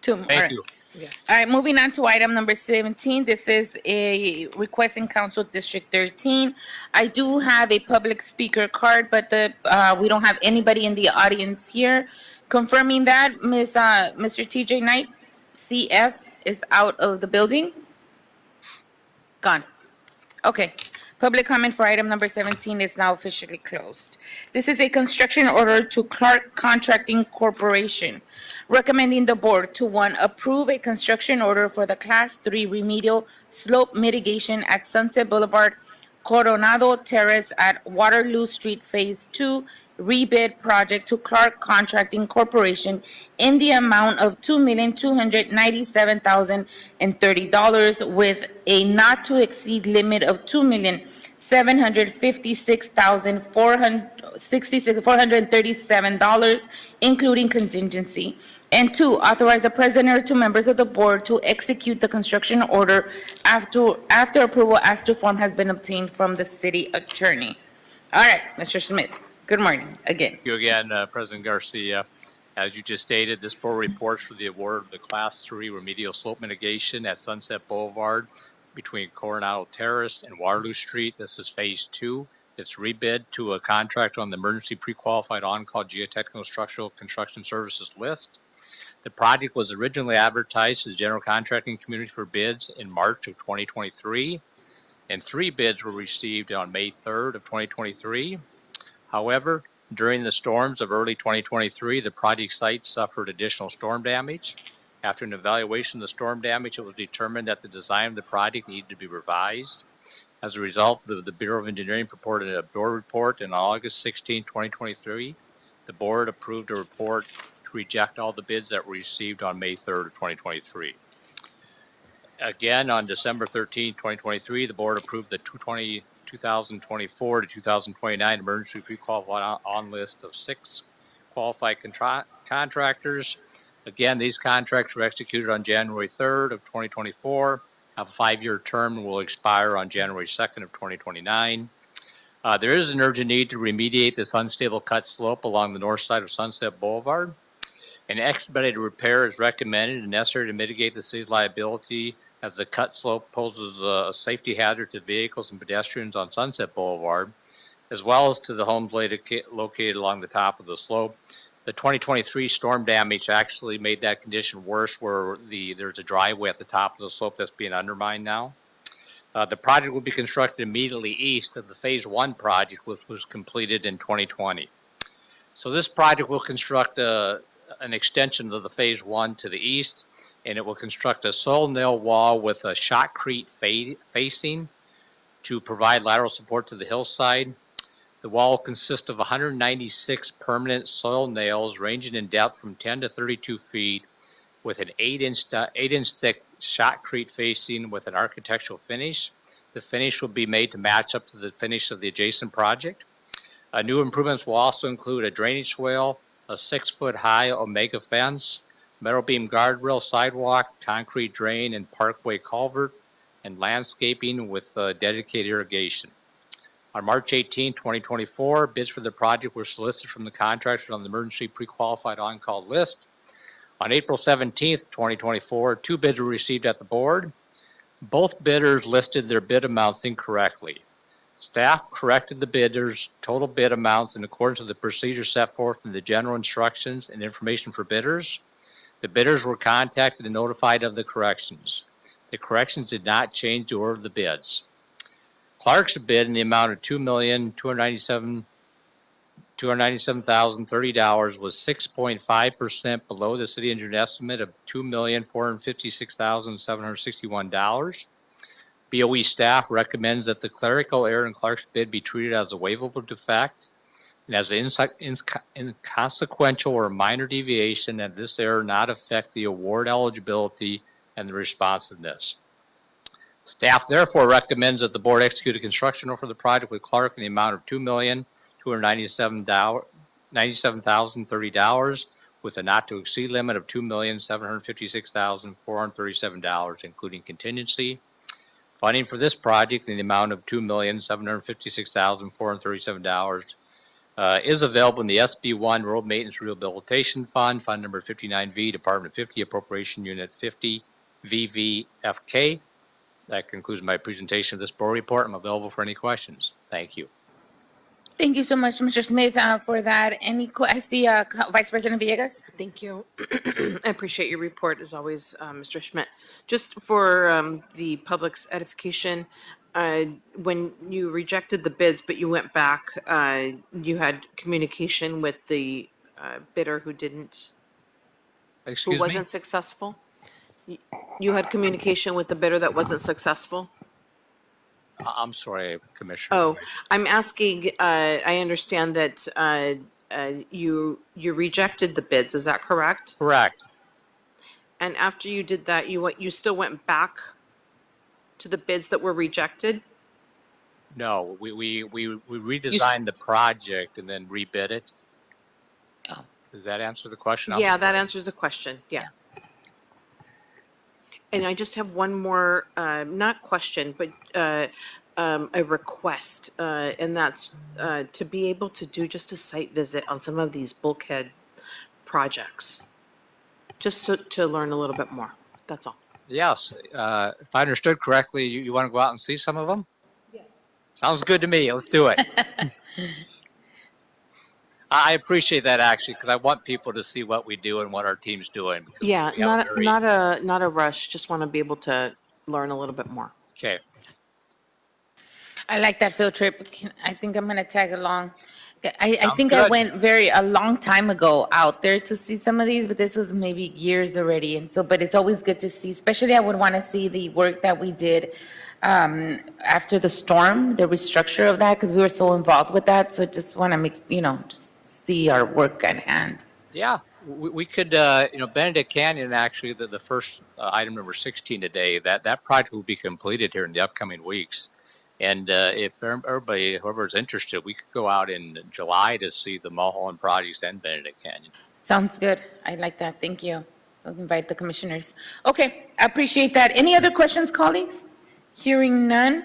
Thank you. All right, moving on to item number 17. This is a request in Council District 13. I do have a public speaker card, but we don't have anybody in the audience here. Confirming that, Mr. TJ Knight, CF, is out of the building? Gone. Okay. Public comment for item number 17 is now officially closed. This is a construction order to Clark Contracting Corporation, recommending the board to, 1, approve a construction order for the Class 3 remedial slope mitigation at Sunset Boulevard, Coronado Terrace at Waterloo Street Phase 2 rebid project to Clark Contracting Corporation in the amount of $2,297,030 with a not to exceed limit of $2,756,437, including contingency. And 2, authorize the president or 2 members of the board to execute the construction order after approval as to form has been obtained from the city attorney. All right, Mr. Smith, good morning again. Thank you again, President Garcia. As you just stated, this board reports for the award of the Class 3 remedial slope mitigation at Sunset Boulevard between Coronado Terrace and Waterloo Street. This is Phase 2. It's rebid to a contractor on the emergency pre-qualified on-call geotechnical structural construction services list. The project was originally advertised to the general contracting community for bids in March of 2023, and 3 bids were received on May 3rd of 2023. However, during the storms of early 2023, the project site suffered additional storm damage. After an evaluation of the storm damage, it was determined that the design of the project needed to be revised. As a result, the Bureau of Engineering purported a board report on August 16, 2023. The board approved a report to to reject all the bids that were received on May 3rd of 2023. Again, on December 13, 2023, the board approved the 2024 to 2029 emergency pre-qualified on list of 6 qualified contractors. Again, these contracts were executed on January 3rd of 2024, have a 5-year term and will expire on January 2nd of 2029. There is an urgent need to remediate this unstable cut slope along the north side of Sunset Boulevard. An expedited repair is recommended and necessary to mitigate the city's liability as the cut slope poses a safety hazard to vehicles and pedestrians on Sunset Boulevard, as well as to the homes located along the top of the slope. The 2023 storm damage actually made that condition worse, where there's a driveway at the top of the slope that's being undermined now. The project will be constructed immediately east of the Phase 1 project, which was completed in 2020. So this project will construct an extension of the Phase 1 to the east, and it will construct a soil nail wall with a shotcrete facing to provide lateral support to the hillside. The wall consists of 196 permanent soil nails ranging in depth from 10 to 32 feet with an 8-inch thick shotcrete facing with an architectural finish. The finish will be made to match up to the finish of the adjacent project. New improvements will also include a drainage swale, a 6-foot-high Omega fence, metal beam guardrail, sidewalk, concrete drain, and parkway culvert, and landscaping with dedicated irrigation. On March 18, 2024, bids for the project were solicited from the contractors on the emergency pre-qualified on-call list. On April 17, 2024, 2 bids were received at the board. Both bidders listed their bid amounts incorrectly. Staff corrected the bidders' total bid amounts in accordance with the procedure set forth in the general instructions and information for bidders. The bidders were contacted and notified of the corrections. The corrections did not change the order of the bids. Clark's bid in the amount of $297,030 was 6.5% below the city engineer estimate of $2,456,761. BOE staff recommends that the clerical error in Clark's bid be treated as a waivable defect and as an inconsequential or minor deviation, and this error not affect the award eligibility and the responsiveness. Staff therefore recommends that the board execute a construction order for the project with Clark in the amount of $2,297,030 with a not to exceed limit of $2,756,437, including contingency. Funding for this project in the amount of $2,756,437 is available in the SB1 Road Maintenance Rehabilitation Fund, Fund number 59V, Department 50, Appropriation Unit 50, VVFK. That concludes my presentation of this board report. I'm available for any questions. Thank you. Thank you so much, Mr. Smith, for that. I see Vice President Villegas. Thank you. I appreciate your report as always, Mr. Schmidt. Just for the public's edification, when you rejected the bids, but you went back, you had communication with the bidder who wasn't successful? You had communication with the bidder that wasn't successful? I'm sorry, Commissioner. Oh, I'm asking, I understand that you rejected the bids, is that correct? Correct. And after you did that, you still went back to the bids that were rejected? No, we redesigned the project and then rebid it. Oh. Does that answer the question? Yeah, that answers the question, yeah. And I just have one more, not question, but a request, and that's to be able to do just a site visit on some of these bulkhead projects, just to learn a little bit more. That's all. Yes. If I understood correctly, you want to go out and see some of them? Yes. Sounds good to me. Let's do it. I appreciate that actually, because I want people to see what we do and what our team's doing. Yeah, not a rush. Just want to be able to learn a little bit more. Okay. I like that field trip. I think I'm gonna tag along. I Sounds think I good. went a long time ago out there to see some of these, but this was maybe years already. And so, but it's always good to see, especially I would want to see the work that we did after the storm, the restructure of that, because we were so involved with that. So just want to make, just see our work at hand. Yeah, We could, Benedict Canyon, actually, the first item number 16 today, that project will be completed here in the upcoming weeks. And if everybody, whoever's interested, we could go out in July to see the Mulholland projects and Benedict Canyon. Sounds good. I like that. Thank you. I'll invite the commissioners. Okay, I appreciate that. Any other questions, colleagues? Hearing none.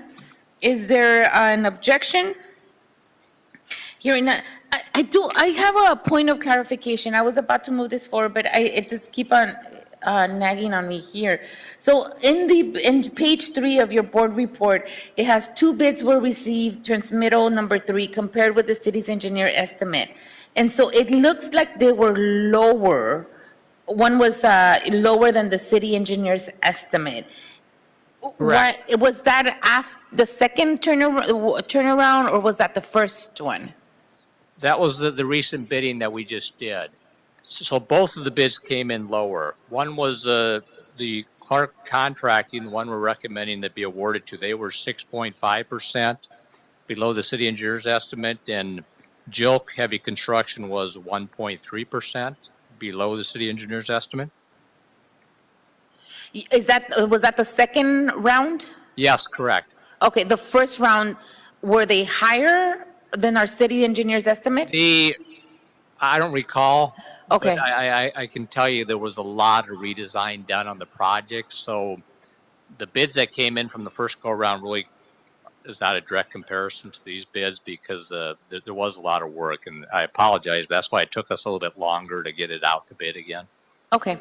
Is there an objection? Hearing none. I have a point of clarification. I was about to move this forward, but it just keep on nagging on me here. So in page 3 of your board report, it has 2 bids were received, transmittal number 3, compared with the city's engineer estimate. And so it looks like they were lower. One was lower than the city engineer's estimate. Correct. Why, was that after the second turnaround, or was that the first one? That was the recent bidding that we just did. So both of the bids came in lower. One was the Clark Contracting, the one we're recommending that be awarded to. They were 6.5% below the city engineer's estimate, and Jilk Heavy Construction was 1.3% below the city engineer's estimate. Was that the second round? Yes, correct. Okay, the first round, were they higher than our city engineer's estimate? I don't recall. Okay. But I can tell you there was a lot of redesign done on the project. So the bids that came in from the first go around really is not a direct comparison to these bids because there was a lot of work. And I apologize, but that's why it took us a little bit longer to get it out to bid again. Okay,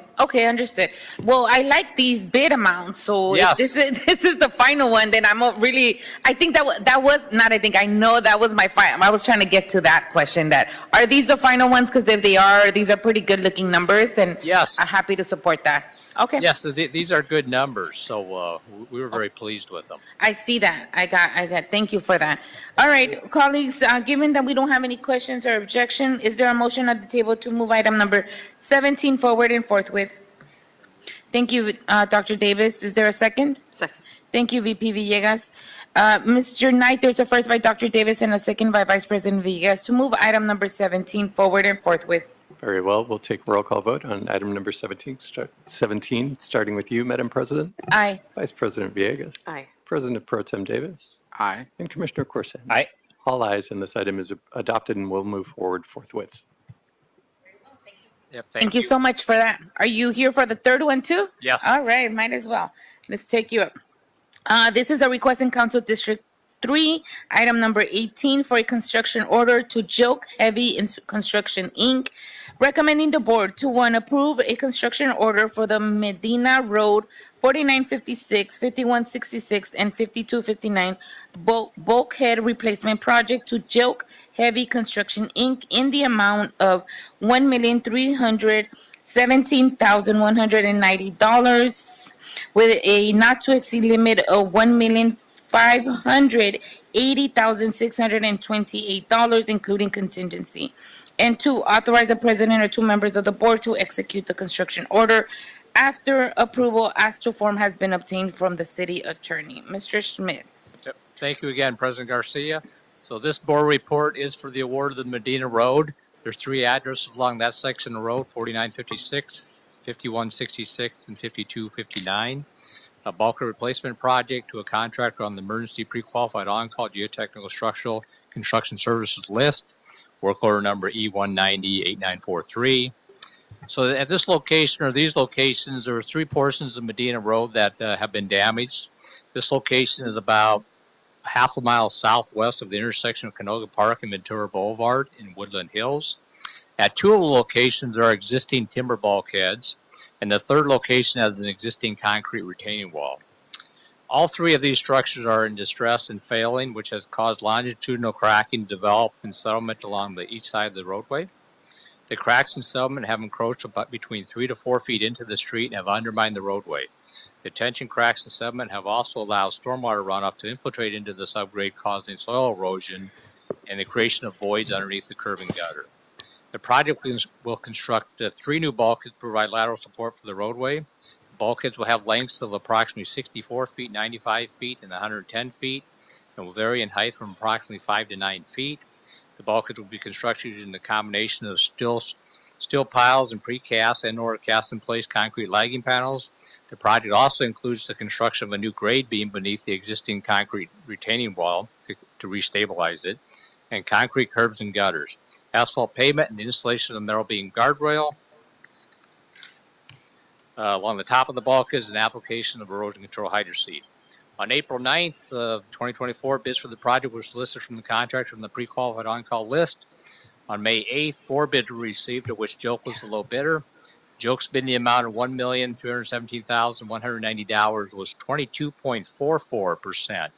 understood. Well, I like these bid amounts, so Yes. if this is the final one, then I'm really, I think that was, not I think, I know that was my final, I was trying to get to that question, that, are these the final ones? Because if they are, these are pretty good looking numbers, and Yes. I'm happy to support that. Okay. Yes, these are good numbers. So we were very pleased with them. I see that. I got, thank you for that. All right, colleagues, given that we don't have any questions or objection, is there a motion at the table to move item number 17 forward and forthwith? Thank you, Dr. Davis. Is there a second? Second. Thank you, VP Villegas. Mr. Knight, there's a first by Dr. Davis and a second by Vice President Villegas to move item number 17 forward and forthwith. Very well. We'll take a roll call vote on item number 17, starting with you, Madam President. Aye. Vice President Villegas. Aye. President Pro Tem Davis. Aye. And Commissioner Corson. Aye. All ayes, and this item is adopted and will move forward forthwith. Yep, Thank you so much for that. Are you here for the third one too? Yes. All right, might as well. Let's take you up. This is a request in Council District 3, item number 18, for a construction order to Jilk Heavy Construction, Inc., recommending the board to, 1, approve a construction order for the Medina Road 4956, 5166, and 5259 bulkhead replacement project to Jilk Heavy Construction, Inc., in the amount of $1,317,190, with a not-to-exceed limit of $1,580,628, including contingency. And 2, authorize the president or 2 members of the board to execute the construction order after approval as to form has been obtained from the city attorney. Mr. Smith. Yep. Thank you again, President Garcia. So this board report is for the award of the Medina Road. There's 3 addresses along that section of the road, 4956, 5166, and 5259. A bulkhead replacement project to a contractor on the emergency pre-qualified on-call geotechnical structural construction services list. Work order number E1908943. So at this location, or these locations, there are 3 portions of Medina Road that have been damaged. This location is about half a mile southwest of the intersection of Canoga Park and Ventura Boulevard in Woodland Hills. At 2 of the locations, there are existing timber bulkheads, and the 3rd location has an existing concrete retaining wall. All 3 of these structures are in distress and failing, which has caused longitudinal cracking to develop in settlement along the east side of the roadway. The cracks in settlement have encroached about between 3 to 4 feet into the street and have undermined the roadway. The tension cracks in sediment have also allowed stormwater runoff to infiltrate into the subgrade, causing soil erosion and the creation of voids underneath the curb and gutter. The project will construct 3 new bulkheads to provide lateral support for the roadway. Bulkheads will have lengths of approximately 64 feet, 95 feet, and 110 feet, and will vary in height from approximately 5 to 9 feet. The bulkheads will be constructed using the combination of steel piles and precast and/or cast-in-place concrete lagging panels. The project also includes the construction of a new grade beam beneath the existing concrete retaining wall to restabilize it, and concrete curbs and gutters, asphalt pavement, and the installation of a metal beam guardrail. Along the top of the bulkheads, an application of erosion control hydroseed. On April 9th of 2024, bids for the project were solicited from the contractor from the pre-qualified on-call list. On May 8th, 4 bids were received, of which Joke was the low bidder. Joke's bid in the amount of $1,317,190 was 22.44%,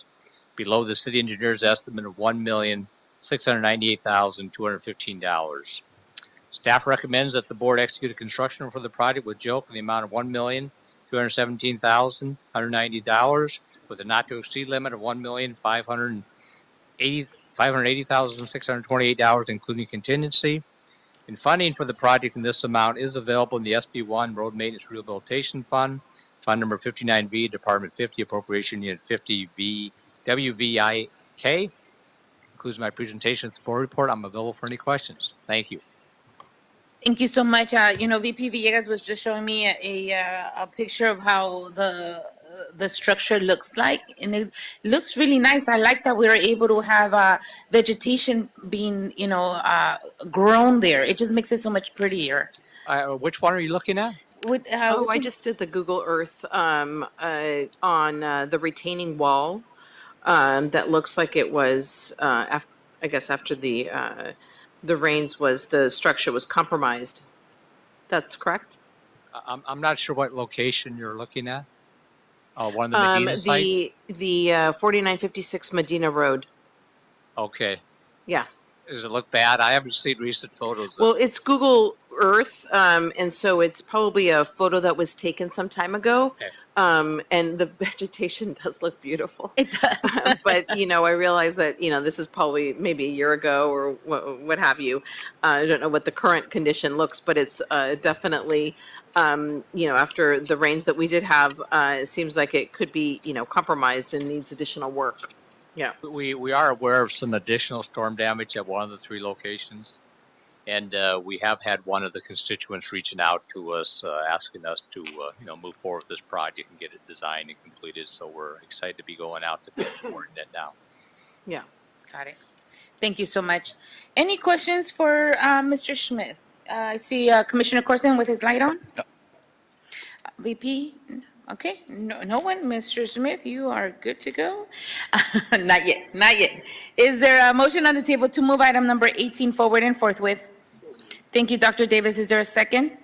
below the city engineer's estimate of $1,698,215. Staff recommends that the board execute a construction for the project with Joke in the amount of $1,217,190 with a not to exceed limit of $1,580,628, including contingency. And funding for the project in this amount is available in the SB1 Road Maintenance Rehabilitation Fund, Fund number 59V, Department 50, Appropriation Unit 50V, WVIK. Concludes my presentation of the board report. I'm available for any questions. Thank you. Thank you so much. VP Villegas was just showing me a picture of how the structure looks like, and it looks really nice. I like that we were able to have vegetation being, grown there. It just makes it so much prettier. Which one are you looking at? I just did the Google Earth on the retaining wall. That looks like it was, I guess, after the rains the structure was compromised. That's correct? I'm not sure what location you're looking at. One of the Medina sites? The 4956 Medina Road. Okay. Yeah. Does it look bad? I haven't seen recent photos. Well, it's Google Earth, and so it's probably a photo that was taken some time ago. Okay. And the vegetation does look beautiful. It does. But, I realize that, this is probably maybe a year ago or what have you. I don't know what the current condition looks, but it's definitely, after the rains that we did have, it seems like it could be, compromised and needs additional work. Yeah. We are aware of some additional storm damage at one of the 3 locations. And we have had one of the constituents reaching out to us, asking us to, move forward with this project and get it designed and completed. So we're excited to be going out to board that now. Yeah. Got it. Thank you so much. Any questions for Mr. Smith? I see Commissioner Corson with his light on. No. VP? Okay, no one. Mr. Smith, you are good to go. Not yet. Is there a motion on the table to move item number 18 forward and forthwith? Thank you, Dr. Davis. Is there a second?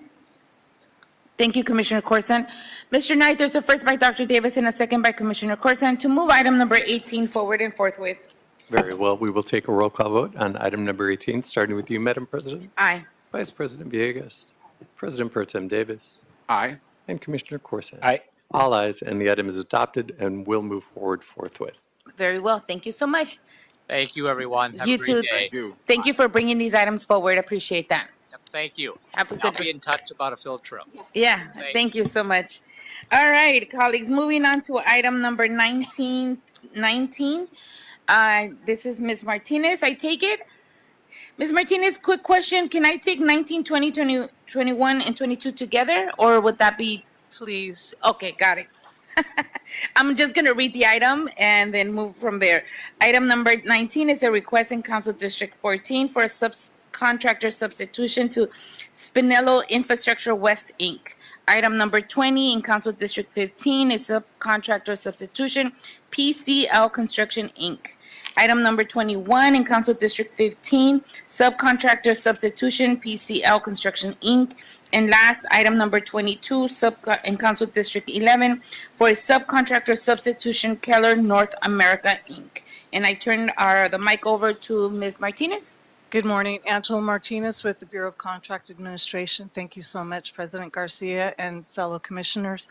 Thank you, Commissioner Corson. Mr. Knight, there's a first by Dr. Davis and a second by Commissioner Corson to move item number 18 forward and forthwith. Very well. We will take a roll call vote on item number 18, starting with you, Madam President. Aye. Vice President Villegas, President Pro Tem Davis, Aye. and Commissioner Corson. Aye. All ayes, and the item is adopted and will move forward forthwith. Very well. Thank you so much. Thank you, everyone. Have You a great too. day. Thank you. Thank you for bringing these items forward. Appreciate that. Yep, thank you. Have a I'll good be in touch about a field trip. Yeah, thank you so much. All right, colleagues, moving on to item number 19. This is Ms. Martinez, I take it? Ms. Martinez, quick question. Can I take 19, 20, 21, and 22 together, or would that be? Please. Okay, got it. I'm just going to read the item and then move from there. Item number 19 is a request in Council District 14 for a subcontractor substitution to Spinello Infrastructure West, Inc. Item number 20 in Council District 15 is subcontractor substitution, PCL Construction, Inc. Item number 21 in Council District 15, subcontractor substitution, PCL Construction, Inc. And last, item number 22, in Council District 11, for a subcontractor substitution, Keller North America, Inc. And I turn the mic over to Ms. Martinez. Good morning, Angela Martinez with the Bureau of Contract Administration. Thank you so much, President Garcia and fellow commissioners.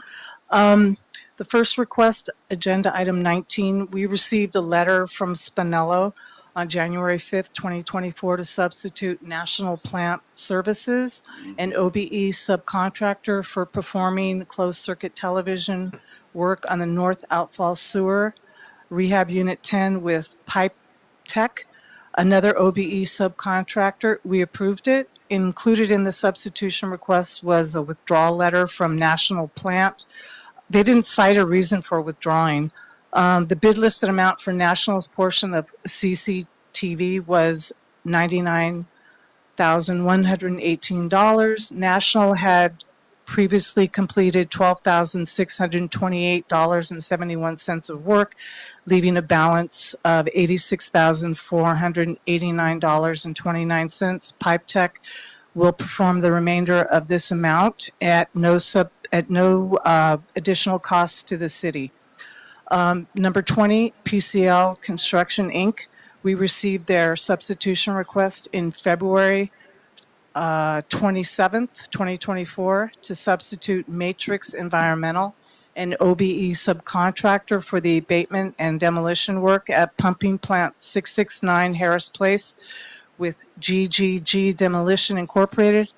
The first request, agenda item 19, we received a letter from Spinello on January 5th, 2024 to substitute National Plant Services, an OBE subcontractor for performing closed-circuit television work on the North Outfall Sewer Rehab Unit 10 with Pipe Tech. Another OBE subcontractor, we approved it. Included in the substitution request was a withdrawal letter from National Plant. They didn't cite a reason for withdrawing. The bid listed amount for National's portion of CCTV was $99,118. National had previously completed $12,628.71 of work, leaving a balance of $86,489.29. Pipe Tech will perform the remainder of this amount at no additional cost to the city. Number 20, PCL Construction, Inc. We received their substitution request in February 27th, 2024, to substitute Matrix Environmental, an OBE subcontractor for the abatement and demolition work at Pumping Plant 669 Harris Place, with GGG Demolition Incorporated,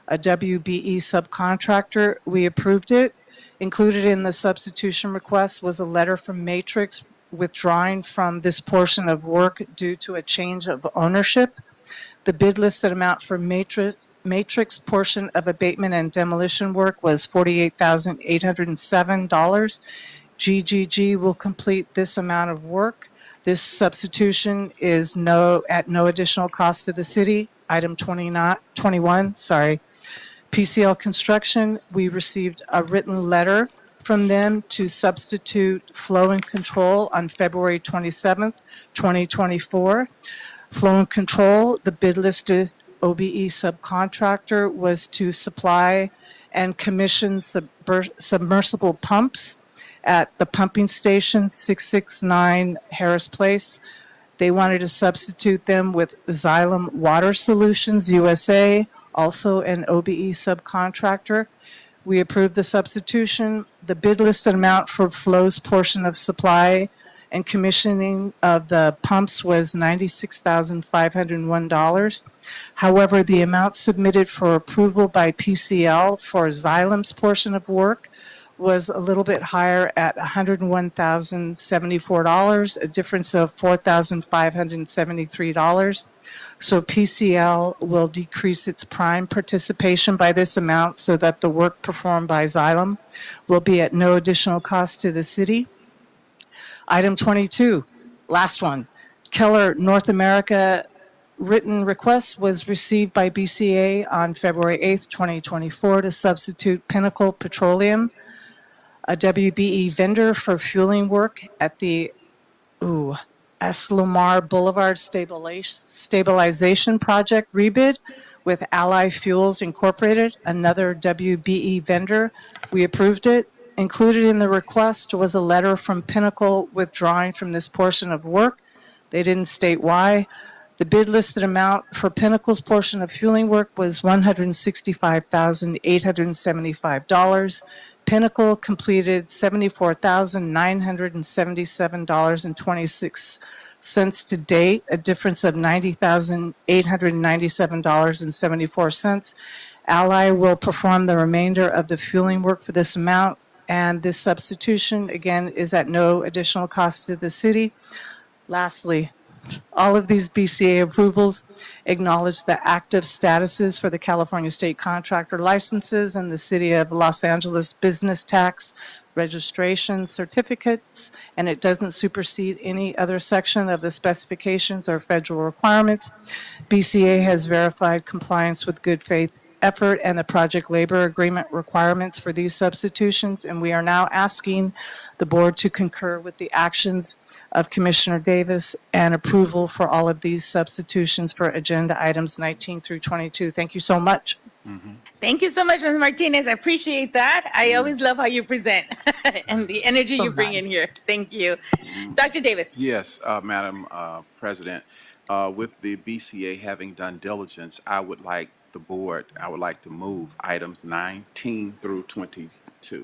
a WBE subcontractor. We approved it. Included in the substitution request was a letter from Matrix withdrawing from this portion of work due to a change of ownership. The bid listed amount for Matrix portion of abatement and demolition work was $48,807. GGG will complete this amount of work. This substitution is at no additional cost to the city. Item 21, PCL Construction, we received a written letter from them to substitute Flow and Control on February 27th, 2024. Flow and Control, the bid listed OBE subcontractor, was to supply and commission submersible pumps at the pumping station 669 Harris Place. They wanted to substitute them with Xylem Water Solutions USA, also an OBE subcontractor. We approved the substitution. The bid listed amount for Flow's portion of supply and commissioning of the pumps was $96,501. However, the amount submitted for approval by PCL for Xylem's portion of work was a little bit higher at $101,074, a difference of $4,573. So PCL will decrease its prime participation by this amount so that the work performed by Xylem will be at no additional cost to the city. Item 22, last one. Keller North America written request was received by BCA on February 8th, 2024 to substitute Pinnacle Petroleum, a WBE vendor for fueling work at the Aslomar Boulevard Stabilization Project rebid with Ally Fuels Incorporated, another WBE vendor. We approved it. Included in the request was a letter from Pinnacle withdrawing from this portion of work. They didn't state why. The bid listed amount for Pinnacle's portion of fueling work was $165,875. Pinnacle completed $74,977.26 to date, a difference of $90,897.74. Ally will perform the remainder of the fueling work for this amount, and this substitution, again, is at no additional cost to the city. Lastly, all of these BCA approvals acknowledge the active statuses for the California State Contractor licenses and the City of Los Angeles business tax registration certificates, and it doesn't supersede any other section of the specifications or federal requirements. BCA has verified compliance with good faith effort and the project labor agreement requirements for these substitutions, and we are now asking the board to concur with the actions of Commissioner Davis and approval for all of these substitutions for agenda items 19 through 22. Thank you so much. Thank you so much, Ms. Martinez. I appreciate that. I always love how you present and the energy you bring in here. Thank you. Dr. Davis. Yes, Madam President, with the BCA having done diligence, I would like to move items 19 through 22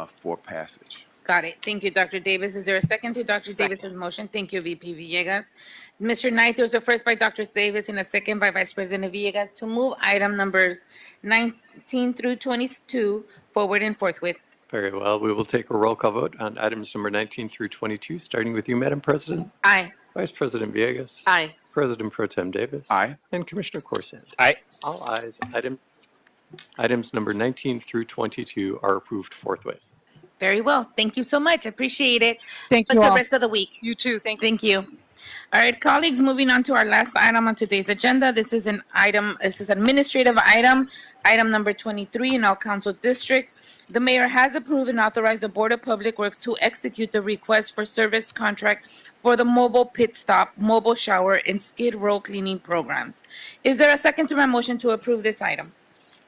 for passage. Got it. Thank you, Dr. Davis. Is there a second to Dr. Davis's motion? Thank you, VP Villegas. Mr. Knight, there's a first by Dr. Davis and a second by Vice President Villegas to move item numbers 19 through 22 forward and forthwith. Very well. We will take a roll call vote on items number 19 through 22, starting with you, Madam President. Aye. Vice President Villegas. Aye. President Pro Tem Davis. Aye. And Commissioner Corson. Aye. All ayes. Items number 19 through 22 are approved forthwith. Very well. Thank you so much. Appreciate it. Thank Have you a good all. rest of the week. You too. Thank you. Thank you. All right, colleagues, moving on to our last item on today's agenda. This is administrative item number 23 in all council district. The mayor has approved and authorized the Board of Public Works to execute the request for service contract for the mobile pit stop, mobile shower, and skid row cleaning programs. Is there a second to my motion to approve this item?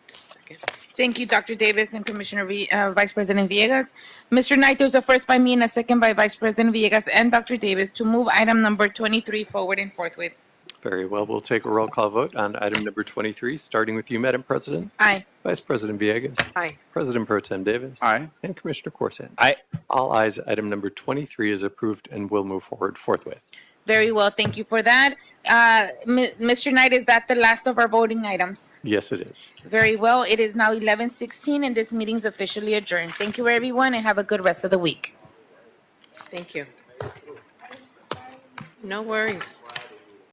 Second. Thank you, Dr. Davis and Vice President Villegas. Mr. Knight, there's a first by me and a second by Vice President Villegas and Dr. Davis to move item number 23 forward and forthwith. Very well. We'll take a roll call vote on item number 23, starting with you, Madam President. Aye. Vice President Villegas. Aye. President Pro Tem Davis. Aye. And Commissioner Corson. Aye. All ayes. Item number 23 is approved and will move forward forthwith. Very well. Thank you for that. Mr. Knight, is that the last of our voting items? Yes, it is. Very well. It is now 11:16 and this meeting is officially adjourned. Thank you, everyone, and have a good rest of the week. Thank you. No worries.